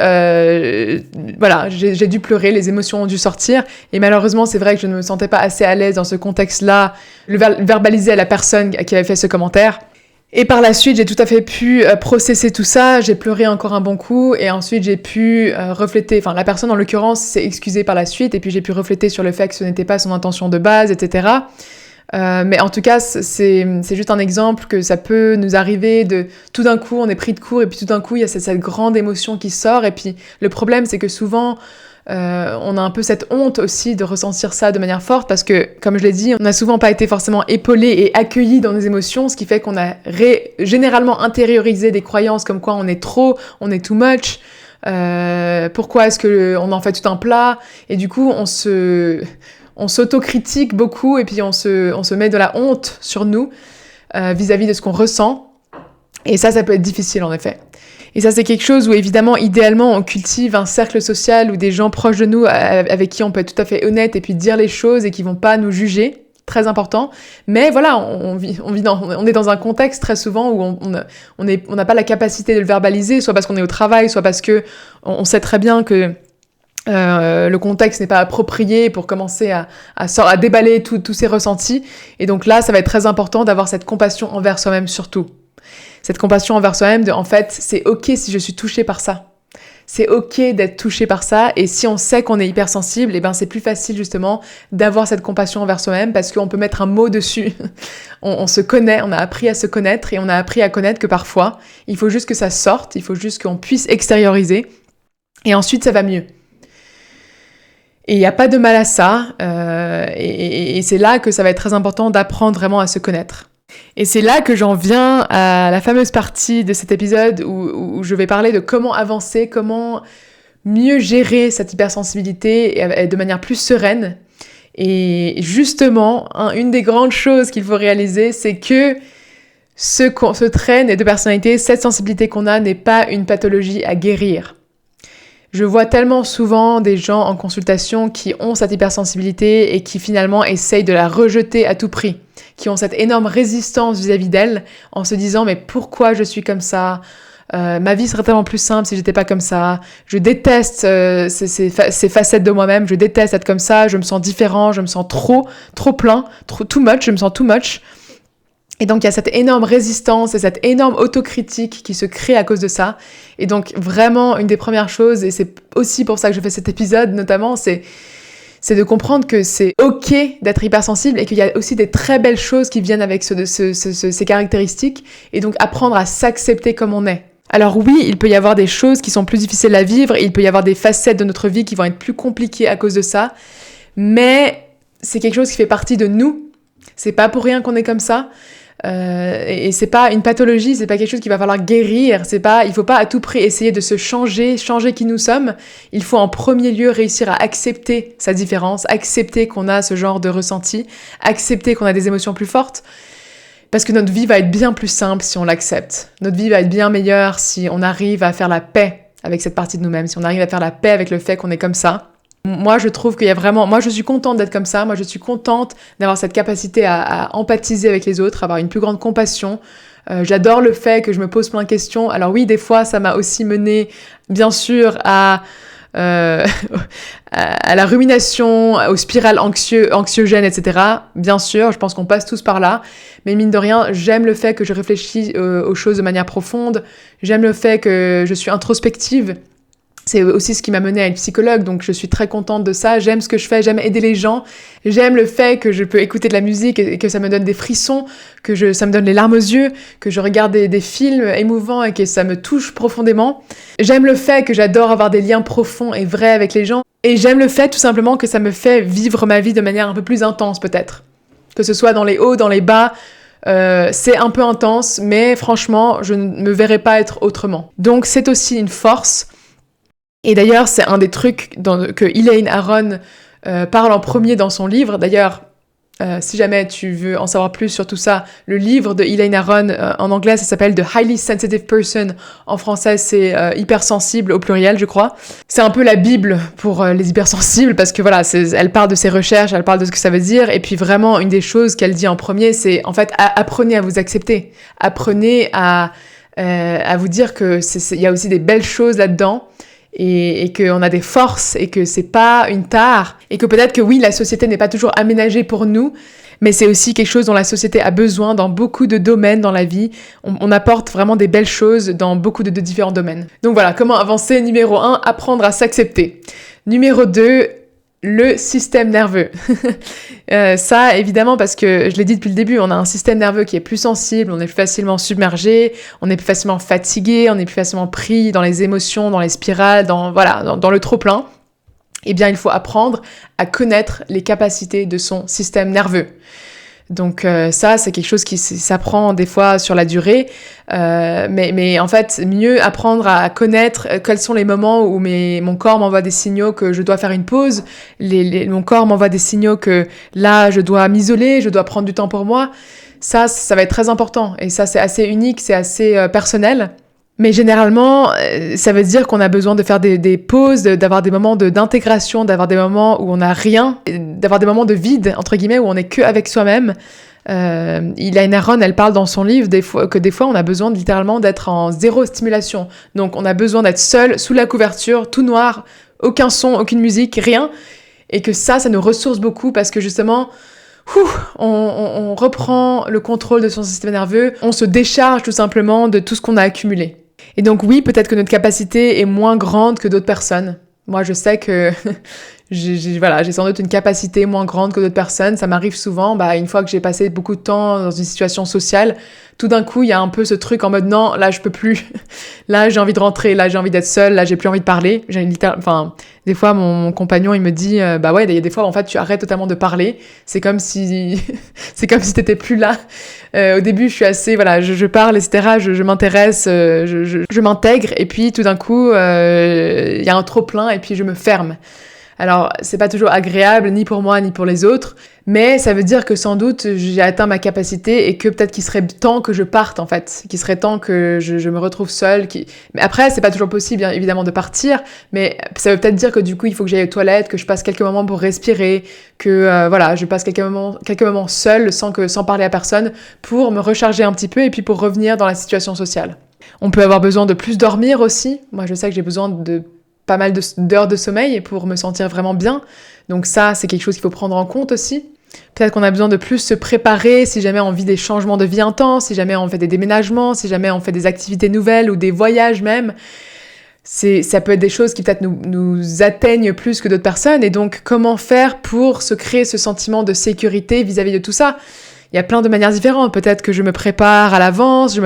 A: j'ai dû pleurer, les émotions ont dû sortir et malheureusement c'est vrai que je ne me sentais pas assez à l'aise dans ce contexte-là, le verbaliser à la personne qui avait fait ce commentaire. Et par la suite, j'ai tout à fait pu processer tout ça, j'ai pleuré encore un bon coup et ensuite j'ai pu refléter, la personne en l'occurrence s'est excusée par la suite et puis j'ai pu refléter sur le fait que ce n'était pas son intention de base, etc. Mais en tout cas, c'est juste un exemple que ça peut nous arriver de tout d'un coup on est pris de court et puis tout d'un coup il y a cette grande émotion qui sort et puis le problème c'est que souvent on a un peu cette honte aussi de ressentir ça de manière forte parce que comme je l'ai dit on n'a souvent pas été forcément épaulé et accueilli dans nos émotions, ce qui fait qu'on a généralement intériorisé des croyances comme quoi on est trop, on est too much. Pourquoi est-ce que on en fait tout un plat et du coup on s'autocritique beaucoup et puis on se met de la honte sur nous vis-à-vis de ce qu'on ressent. Et ça peut être difficile en effet. Et ça, c'est quelque chose où évidemment, idéalement, on cultive un cercle social ou des gens proches de nous avec qui on peut être tout à fait honnête et puis dire les choses et qui vont pas nous juger. Très important. Mais voilà, on est dans un contexte très souvent où on n'a pas la capacité de le verbaliser, soit parce qu'on est au travail, soit parce que on sait très bien que le contexte n'est pas approprié pour commencer à déballer tous ces ressentis. Et donc là, ça va être très important d'avoir cette compassion envers soi-même surtout. Cette compassion envers soi-même en fait, c'est ok si je suis touchée par ça. C'est ok d'être touché par ça. Et si on sait qu'on est hypersensible, c'est plus facile justement d'avoir cette compassion envers soi-même parce qu'on peut mettre un mot dessus. On se connaît, on a appris à se connaître et on a appris à connaître que parfois, il faut juste que ça sorte, il faut juste qu'on puisse extérioriser. Et ensuite, ça va mieux. Et il n'y a pas de mal à ça, et c'est là que ça va être très important d'apprendre vraiment à se connaître. Et c'est là que j'en viens à la fameuse partie de cet épisode où je vais parler de comment avancer, comment mieux gérer cette hypersensibilité et de manière plus sereine. Et justement, une des grandes choses qu'il faut réaliser, c'est que ce trait de personnalité, cette sensibilité qu'on a n'est pas une pathologie à guérir. Je vois tellement souvent des gens en consultation qui ont cette hypersensibilité et qui finalement essayent de la rejeter à tout prix, qui ont cette énorme résistance vis-à-vis d'elle en se disant « mais pourquoi je suis comme ça ? Ma vie serait tellement plus simple si j'étais pas comme ça. Je déteste ces facettes de moi-même, je déteste être comme ça, je me sens différent, je me sens trop plein, too much, je me sens too much ». Et donc, il y a cette énorme résistance et cette énorme autocritique qui se crée à cause de ça. Et donc, vraiment, une des premières choses, et c'est aussi pour ça que je fais cet épisode notamment, c'est de comprendre que c'est ok d'être hypersensible et qu'il y a aussi des très belles choses qui viennent avec ces caractéristiques. Et donc, apprendre à s'accepter comme on est. Alors oui, il peut y avoir des choses qui sont plus difficiles à vivre, il peut y avoir des facettes de notre vie qui vont être plus compliquées à cause de ça, mais c'est quelque chose qui fait partie de nous. C'est pas pour rien qu'on est comme ça. Et c'est pas une pathologie, c'est pas quelque chose qu'il va falloir guérir, il faut pas à tout prix essayer de se changer qui nous sommes. Il faut en premier lieu réussir à accepter sa différence, accepter qu'on a ce genre de ressenti, accepter qu'on a des émotions plus fortes. Parce que notre vie va être bien plus simple si on l'accepte. Notre vie va être bien meilleure si on arrive à faire la paix avec cette partie de nous-mêmes, si on arrive à faire la paix avec le fait qu'on est comme ça. Moi, je trouve qu'il y a vraiment... Moi, je suis contente d'être comme ça. Moi, je suis contente d'avoir cette capacité à empathiser avec les autres, avoir une plus grande compassion. J'adore le fait que je me pose plein de questions. Alors oui, des fois, ça m'a aussi mené, bien sûr, à la rumination, aux spirales anxiogènes, etc. Bien sûr, je pense qu'on passe tous par là. Mais mine de rien, j'aime le fait que je réfléchis aux choses de manière profonde. J'aime le fait que je suis introspective. C'est aussi ce qui m'a menée à être psychologue, donc je suis très contente de ça. J'aime ce que je fais, j'aime aider les gens. J'aime le fait que je peux écouter de la musique et que ça me donne des frissons, ça me donne les larmes aux yeux, que je regarde des films émouvants et que ça me touche profondément. J'aime le fait que j'adore avoir des liens profonds et vrais avec les gens. Et j'aime le fait tout simplement que ça me fait vivre ma vie de manière un peu plus intense peut-être. Que ce soit dans les hauts, dans les bas, c'est un peu intense, mais franchement, je ne me verrais pas être autrement. Donc c'est aussi une force. Et d'ailleurs, c'est un des trucs que Elaine Aron parle en premier dans son livre. D'ailleurs, si jamais tu veux en savoir plus sur tout ça, le livre de Elaine Aron, en anglais, ça s'appelle The Highly Sensitive Person. En français, c'est hypersensible au pluriel, je crois. C'est un peu la Bible pour les hypersensibles parce que voilà, elle parle de ses recherches, elle parle de ce que ça veut dire. Et puis vraiment, une des choses qu'elle dit en premier, c'est en fait, apprenez à vous accepter. Apprenez à vous dire que il y a aussi des belles choses là-dedans. Et qu'on a des forces et que c'est pas une tare et que peut-être que oui, la société n'est pas toujours aménagée pour nous, mais c'est aussi quelque chose dont la société a besoin dans beaucoup de domaines dans la vie. On apporte vraiment des belles choses dans beaucoup de différents domaines. Donc voilà, comment avancer? Numéro 1, apprendre à s'accepter. Numéro 2, le système nerveux. Ça, évidemment, parce que je l'ai dit depuis le début, on a un système nerveux qui est plus sensible, on est plus facilement submergé, on est plus facilement fatigué, on est plus facilement pris dans les émotions, dans les spirales, dans le trop-plein. Eh bien, il faut apprendre à connaître les capacités de son système nerveux. Donc ça, c'est quelque chose qui s'apprend des fois sur la durée, mais en fait, mieux apprendre à connaître quels sont les moments où mon corps m'envoie des signaux que je dois faire une pause, mon corps m'envoie des signaux que là, je dois m'isoler, je dois prendre du temps pour moi. Ça va être très important, et ça, c'est assez unique, c'est assez personnel. Mais généralement, ça veut dire qu'on a besoin de faire des pauses, d'avoir des moments d'intégration, d'avoir des moments où on n'a rien, d'avoir des moments de vide, entre guillemets, où on n'est que avec soi-même. Elaine Aron, elle parle dans son livre des fois on a besoin littéralement d'être en zéro stimulation. Donc on a besoin d'être seul, sous la couverture, tout noir, aucun son, aucune musique, rien. Et que ça nous ressource beaucoup parce que justement... on reprend le contrôle de son système nerveux, on se décharge tout simplement de tout ce qu'on a accumulé. Et donc oui, peut-être que notre capacité est moins grande que d'autres personnes. Moi, je sais que j'ai sans doute une capacité moins grande que d'autres personnes. Ça m'arrive souvent, une fois que j'ai passé beaucoup de temps dans une situation sociale, tout d'un coup, il y a un peu ce truc en mode non, là, je peux plus. Là, j'ai envie de rentrer, là, j'ai envie d'être seule, là, j'ai plus envie de parler. Des fois, mon compagnon, il me dit, ouais, il y a des fois, en fait, tu arrêtes totalement de parler. C'est comme si t'étais plus là. Au début, je suis assez, je parle, etc. Je m'intéresse, je m'intègre. Et puis, tout d'un coup, il y a un trop-plein et puis je me ferme. Alors, c'est pas toujours agréable, ni pour moi, ni pour les autres, mais ça veut dire que sans doute, j'ai atteint ma capacité et que peut-être qu'il serait temps que je parte, en fait, qu'il serait temps que je me retrouve seule. Mais après, c'est pas toujours possible, bien évidemment, de partir, mais ça veut peut-être dire que du coup, il faut que j'aille aux toilettes, que je passe quelques moments pour respirer, que, je passe quelques moments seule, sans parler à personne, pour me recharger un petit peu et puis pour revenir dans la situation sociale. On peut avoir besoin de plus dormir aussi. Moi, je sais que j'ai besoin de pas mal d'heures de sommeil pour me sentir vraiment bien. Donc ça, c'est quelque chose qu'il faut prendre en compte aussi. Peut-être qu'on a besoin de plus se préparer si jamais on vit des changements de vie intenses, si jamais on fait des déménagements, si jamais on fait des activités nouvelles ou des voyages même. Ça peut être des choses qui peut-être nous atteignent plus que d'autres personnes. Et donc, comment faire pour se créer ce sentiment de sécurité vis-à-vis de tout ça ? Il y a plein de manières différentes. Peut-être que je me prépare à l'avance,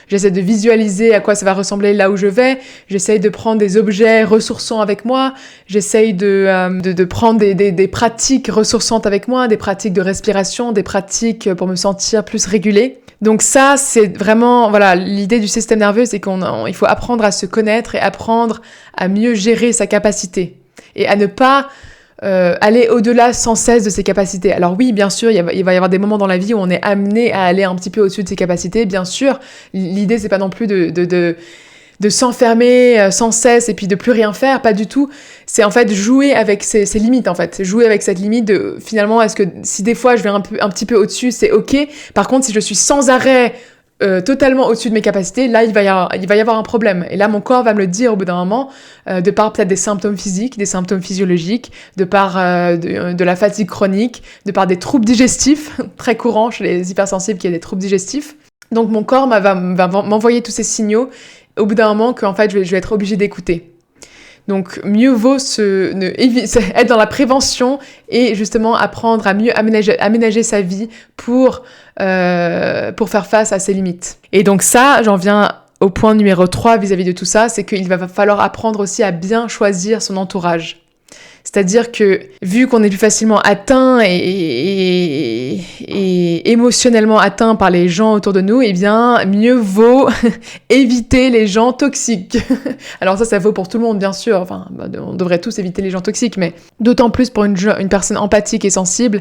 A: j'essaie de visualiser à quoi ça va ressembler là où je vais. J'essaie de prendre des objets ressourçants avec moi. J'essaie de prendre des pratiques ressourçantes avec moi, des pratiques de respiration, des pratiques pour me sentir plus régulée. Donc ça, c'est vraiment, voilà, l'idée du système nerveux, c'est qu'il faut apprendre à se connaître et apprendre à mieux gérer sa capacité et à ne pas aller au-delà sans cesse de ses capacités. Alors oui, bien sûr, il va y avoir des moments dans la vie où on est amené à aller un petit peu au-dessus de ses capacités, bien sûr. L'idée, c'est pas non plus de s'enfermer sans cesse et puis de plus rien faire, pas du tout. C'est en fait jouer avec ses limites, en fait. Jouer avec cette limite de, finalement, est-ce que si des fois je vais un petit peu au-dessus, c'est ok. Par contre, si je suis sans arrêt totalement au-dessus de mes capacités, là, il va y avoir un problème. Et là, mon corps va me le dire au bout d'un moment, de par peut-être des symptômes physiques, des symptômes physiologiques, de par de la fatigue chronique, de par des troubles digestifs, très courants chez les hypersensibles qu'il y a des troubles digestifs. Donc, mon corps va m'envoyer tous ces signaux au bout d'un moment qu'en fait, je vais être obligée d'écouter. Donc, mieux vaut être dans la prévention et justement apprendre à mieux aménager sa vie pour faire face à ses limites. Et donc ça, j'en viens au point numéro 3 vis-à-vis de tout ça, c'est qu'il va falloir apprendre aussi à bien choisir son entourage. C'est-à-dire que, vu qu'on est plus facilement atteint et émotionnellement atteint par les gens autour de nous, eh bien, mieux vaut éviter les gens toxiques. Alors ça vaut pour tout le monde, bien sûr. Enfin, on devrait tous éviter les gens toxiques, mais d'autant plus pour une personne empathique et sensible.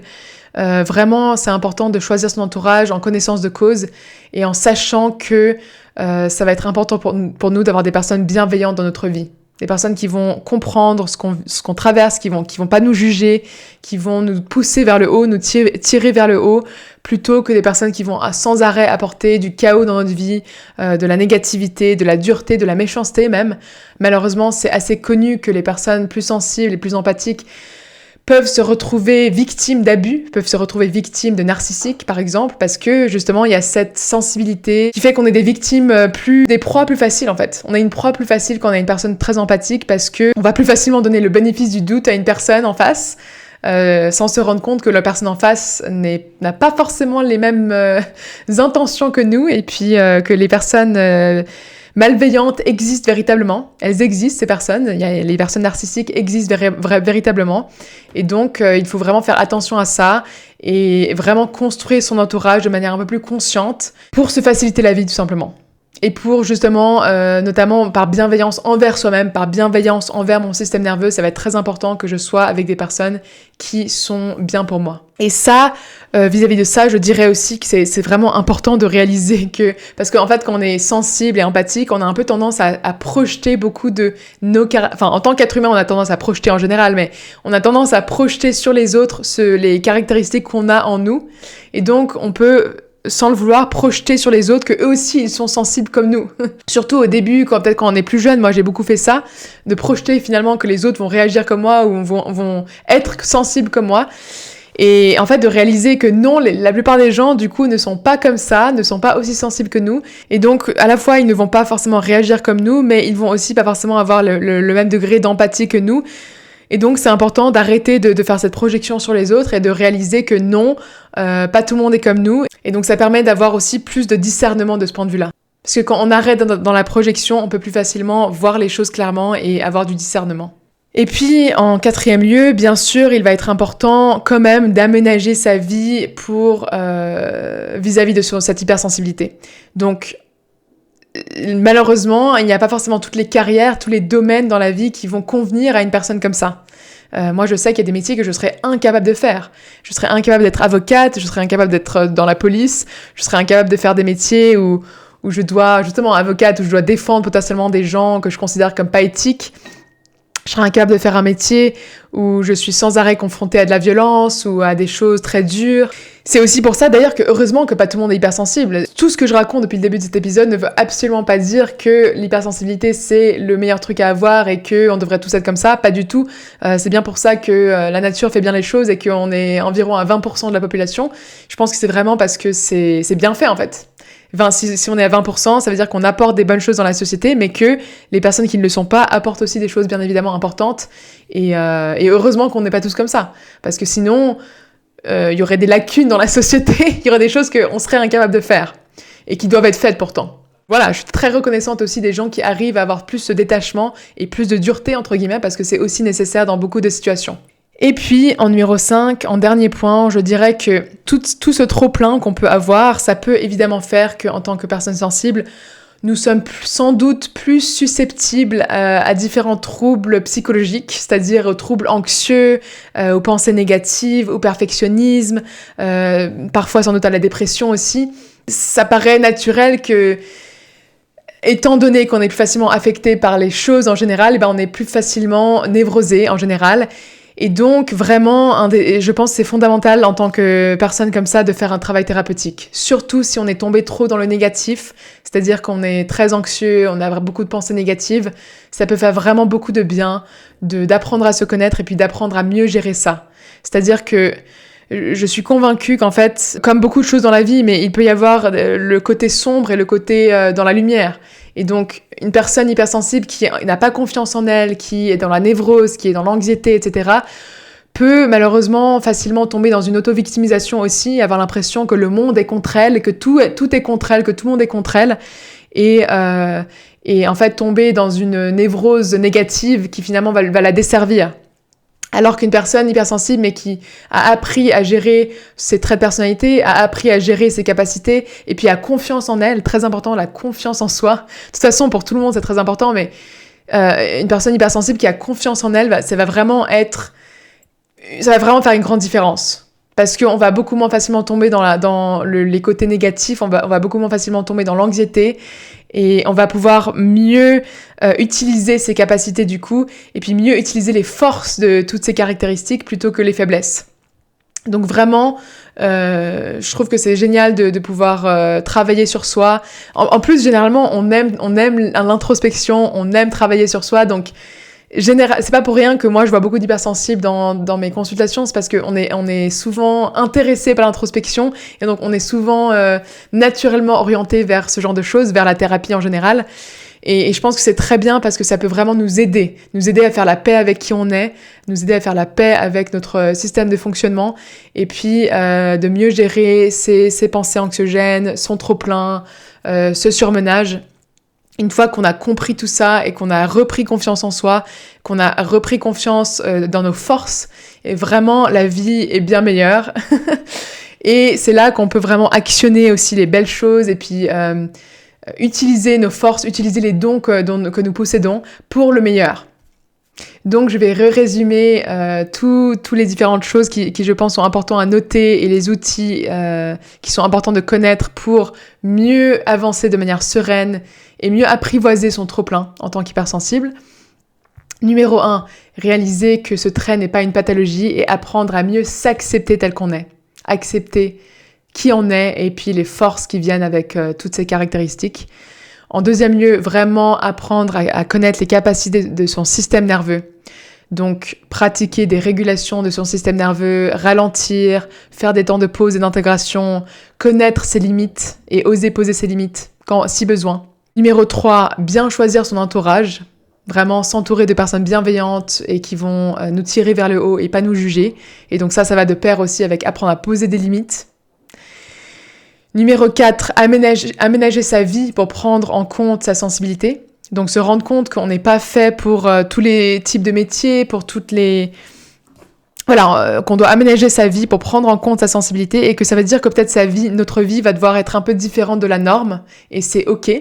A: Vraiment, c'est important de choisir son entourage en connaissance de cause et en sachant que ça va être important pour nous d'avoir des personnes bienveillantes dans notre vie. Des personnes qui vont comprendre ce qu'on traverse, qui vont pas nous juger, qui vont nous pousser vers le haut, nous tirer vers le haut, plutôt que des personnes qui vont sans arrêt apporter du chaos dans notre vie, de la négativité, de la dureté, de la méchanceté même. Malheureusement, c'est assez connu que les personnes plus sensibles et plus empathiques peuvent se retrouver victimes d'abus, peuvent se retrouver victimes de narcissiques, par exemple, parce que, justement, il y a cette sensibilité qui fait qu'on est des victimes des proies plus faciles, en fait. On a une proie plus facile quand on a une personne très empathique, parce que on va plus facilement donner le bénéfice du doute à une personne en face, sans se rendre compte que la personne en face n'a pas forcément les mêmes intentions que nous, et puis que les personnes malveillantes existent véritablement. Elles existent, ces personnes. Les personnes narcissiques existent véritablement. Et donc, il faut vraiment faire attention à ça et vraiment construire son entourage de manière un peu plus consciente pour se faciliter la vie, tout simplement. Et pour justement, notamment par bienveillance envers soi-même, par bienveillance envers mon système nerveux, ça va être très important que je sois avec des personnes qui sont bien pour moi. Et ça, vis-à-vis de ça, je dirais aussi que c'est vraiment important de réaliser que... Parce qu'en fait, quand on est sensible et empathique, on a un peu tendance à projeter beaucoup de nos... Enfin, en tant qu'être humain, on a tendance à projeter en général, mais on a tendance à projeter sur les autres les caractéristiques qu'on a en nous. Et donc, on peut, sans le vouloir, projeter sur les autres que eux aussi ils sont sensibles comme nous. Surtout au début, peut-être quand on est plus jeune, moi j'ai beaucoup fait ça, de projeter finalement que les autres vont réagir comme moi ou vont être sensibles comme moi. Et en fait de réaliser que non, la plupart des gens du coup ne sont pas comme ça, ne sont pas aussi sensibles que nous. Et donc à la fois ils ne vont pas forcément réagir comme nous, mais ils vont aussi pas forcément avoir le même degré d'empathie que nous. Et donc, c'est important d'arrêter de faire cette projection sur les autres et de réaliser que non, pas tout le monde est comme nous. Et donc, ça permet d'avoir aussi plus de discernement de ce point de vue-là. Parce que quand on arrête dans la projection, on peut plus facilement voir les choses clairement et avoir du discernement. Et puis, en 4e lieu, bien sûr, il va être important quand même d'aménager sa vie pour vis-à-vis de cette hypersensibilité. Donc, malheureusement, il n'y a pas forcément toutes les carrières, tous les domaines dans la vie qui vont convenir à une personne comme ça. Moi, je sais qu'il y a des métiers que je serais incapable de faire. Je serais incapable d'être avocate, je serais incapable d'être dans la police, je serais incapable de faire des métiers où je dois, justement, avocate, où je dois défendre potentiellement des gens que je considère comme pas éthiques. Je serais incapable de faire un métier où je suis sans arrêt confrontée à de la violence ou à des choses très dures. C'est aussi pour ça d'ailleurs que heureusement que pas tout le monde est hypersensible. Tout ce que je raconte depuis le début de cet épisode ne veut absolument pas dire que l'hypersensibilité c'est le meilleur truc à avoir et qu'on devrait tous être comme ça, pas du tout. C'est bien pour ça que la nature fait bien les choses et qu'on est environ à 20% de la population. Je pense que c'est vraiment parce que c'est bien fait en fait. Si on est à 20%, ça veut dire qu'on apporte des bonnes choses dans la société, mais que les personnes qui ne le sont pas apportent aussi des choses bien évidemment importantes. Et heureusement qu'on n'est pas tous comme ça. Parce que sinon, il y aurait des lacunes dans la société, il y aurait des choses qu'on serait incapable de faire et qui doivent être faites pourtant. Voilà, je suis très reconnaissante aussi des gens qui arrivent à avoir plus ce détachement et plus de dureté, entre guillemets, parce que c'est aussi nécessaire dans beaucoup de situations. Et puis, en numéro 5, en dernier point, je dirais que tout ce trop-plein qu'on peut avoir, ça peut évidemment faire qu'en tant que personne sensible, nous sommes sans doute plus susceptibles à différents troubles psychologiques, c'est-à-dire aux troubles anxieux, aux pensées négatives, au perfectionnisme, parfois sans doute à la dépression aussi. Ça paraît naturel que, étant donné qu'on est plus facilement affecté par les choses en général, on est plus facilement névrosé en général. Et donc, vraiment, je pense que c'est fondamental en tant que personne comme ça de faire un travail thérapeutique. Surtout si on est tombé trop dans le négatif, c'est-à-dire qu'on est très anxieux, on a beaucoup de pensées négatives, ça peut faire vraiment beaucoup de bien d'apprendre à se connaître et puis d'apprendre à mieux gérer ça. C'est-à-dire que je suis convaincue qu'en fait, comme beaucoup de choses dans la vie, mais il peut y avoir le côté sombre et le côté dans la lumière. Et donc, une personne hypersensible qui n'a pas confiance en elle, qui est dans la névrose, qui est dans l'anxiété, etc., peut malheureusement facilement tomber dans une auto-victimisation aussi, avoir l'impression que le monde est contre elle, que tout est contre elle, que tout le monde est contre elle, et en fait tomber dans une névrose négative qui finalement va la desservir. Alors qu'une personne hypersensible, mais qui a appris à gérer ses traits de personnalité, a appris à gérer ses capacités, et puis a confiance en elle, très important, la confiance en soi. De toute façon, pour tout le monde, c'est très important, mais une personne hypersensible qui a confiance en elle, ça va vraiment faire une grande différence. Parce qu'on va beaucoup moins facilement tomber dans les côtés négatifs, on va beaucoup moins facilement tomber dans l'anxiété, et on va pouvoir mieux utiliser ses capacités du coup, et puis mieux utiliser les forces de toutes ces caractéristiques plutôt que les faiblesses. Donc vraiment, je trouve que c'est génial de pouvoir travailler sur soi. En plus, généralement, on aime l'introspection, on aime travailler sur soi, donc c'est pas pour rien que moi je vois beaucoup d'hypersensibles dans mes consultations, c'est parce qu'on est souvent intéressé par l'introspection et donc on est souvent naturellement orienté vers ce genre de choses, vers la thérapie en général. Et je pense que c'est très bien parce que ça peut vraiment nous aider à faire la paix avec qui on est, nous aider à faire la paix avec notre système de fonctionnement et puis de mieux gérer ses pensées anxiogènes, son trop-plein, ce surmenage. Une fois qu'on a compris tout ça et qu'on a repris confiance en soi, qu'on a repris confiance dans nos forces, et vraiment la vie est bien meilleure. Et c'est là qu'on peut vraiment actionner aussi les belles choses et puis utiliser nos forces, utiliser les dons que nous possédons pour le meilleur. Donc je vais résumer toutes les différentes choses qui je pense sont importantes à noter et les outils qui sont importants de connaître pour mieux avancer de manière sereine et mieux apprivoiser son trop-plein en tant qu'hypersensible. Numéro 1, réaliser que ce trait n'est pas une pathologie et apprendre à mieux s'accepter tel qu'on est. Accepter qui on est et puis les forces qui viennent avec toutes ces caractéristiques. En deuxième lieu, vraiment apprendre à connaître les capacités de son système nerveux. Donc, pratiquer des régulations de son système nerveux, ralentir, faire des temps de pause et d'intégration, connaître ses limites et oser poser ses limites si besoin. Numéro 3, bien choisir son entourage. Vraiment s'entourer de personnes bienveillantes et qui vont nous tirer vers le haut et pas nous juger. Et donc ça va de pair aussi avec apprendre à poser des limites. Numéro 4, aménager sa vie pour prendre en compte sa sensibilité. Donc se rendre compte qu'on n'est pas fait pour tous les types de métiers, pour toutes les... Voilà, qu'on doit aménager sa vie pour prendre en compte sa sensibilité et que ça veut dire que peut-être notre vie va devoir être un peu différente de la norme et c'est ok.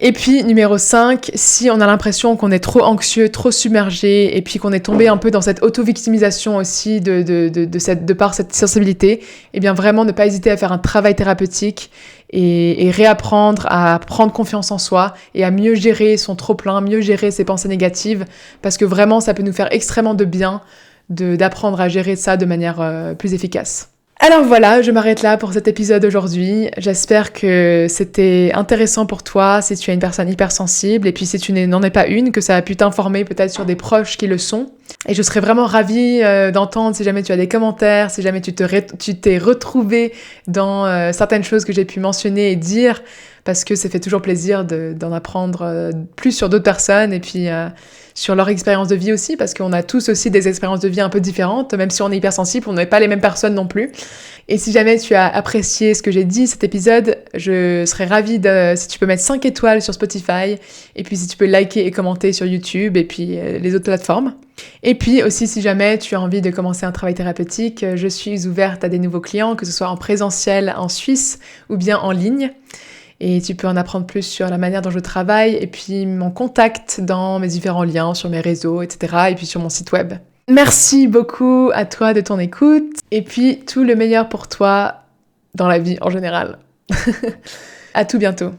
A: Et puis, numéro 5, si on a l'impression qu'on est trop anxieux, trop submergé, et puis qu'on est tombé un peu dans cette auto-victimisation aussi de par cette sensibilité, eh bien vraiment ne pas hésiter à faire un travail thérapeutique et réapprendre à prendre confiance en soi et à mieux gérer son trop-plein, mieux gérer ses pensées négatives, parce que vraiment ça peut nous faire extrêmement de bien d'apprendre à gérer ça de manière plus efficace. Alors voilà, je m'arrête là pour cet épisode aujourd'hui. J'espère que c'était intéressant pour toi si tu es une personne hypersensible et puis si tu n'en es pas une, que ça a pu t'informer peut-être sur des proches qui le sont. Et je serais vraiment ravie d'entendre si jamais tu as des commentaires, si jamais tu t'es retrouvé dans certaines choses que j'ai pu mentionner et dire parce que ça fait toujours plaisir d'en apprendre plus sur d'autres personnes et puis sur leur expérience de vie aussi, parce qu'on a tous aussi des expériences de vie un peu différentes, même si on est hypersensible, on n'est pas les mêmes personnes non plus. Et si jamais tu as apprécié ce que j'ai dit, cet épisode, je serais ravie si tu peux mettre 5 étoiles sur Spotify, et puis si tu peux liker et commenter sur YouTube, et puis les autres plateformes. Et puis aussi, si jamais tu as envie de commencer un travail thérapeutique, je suis ouverte à des nouveaux clients, que ce soit en présentiel en Suisse ou bien en ligne. Et tu peux en apprendre plus sur la manière dont je travaille, et puis mon contact dans mes différents liens, sur mes réseaux, etc. Et puis sur mon site web. Merci beaucoup à toi de ton écoute, et puis tout le meilleur pour toi dans la vie en général. À tout bientôt.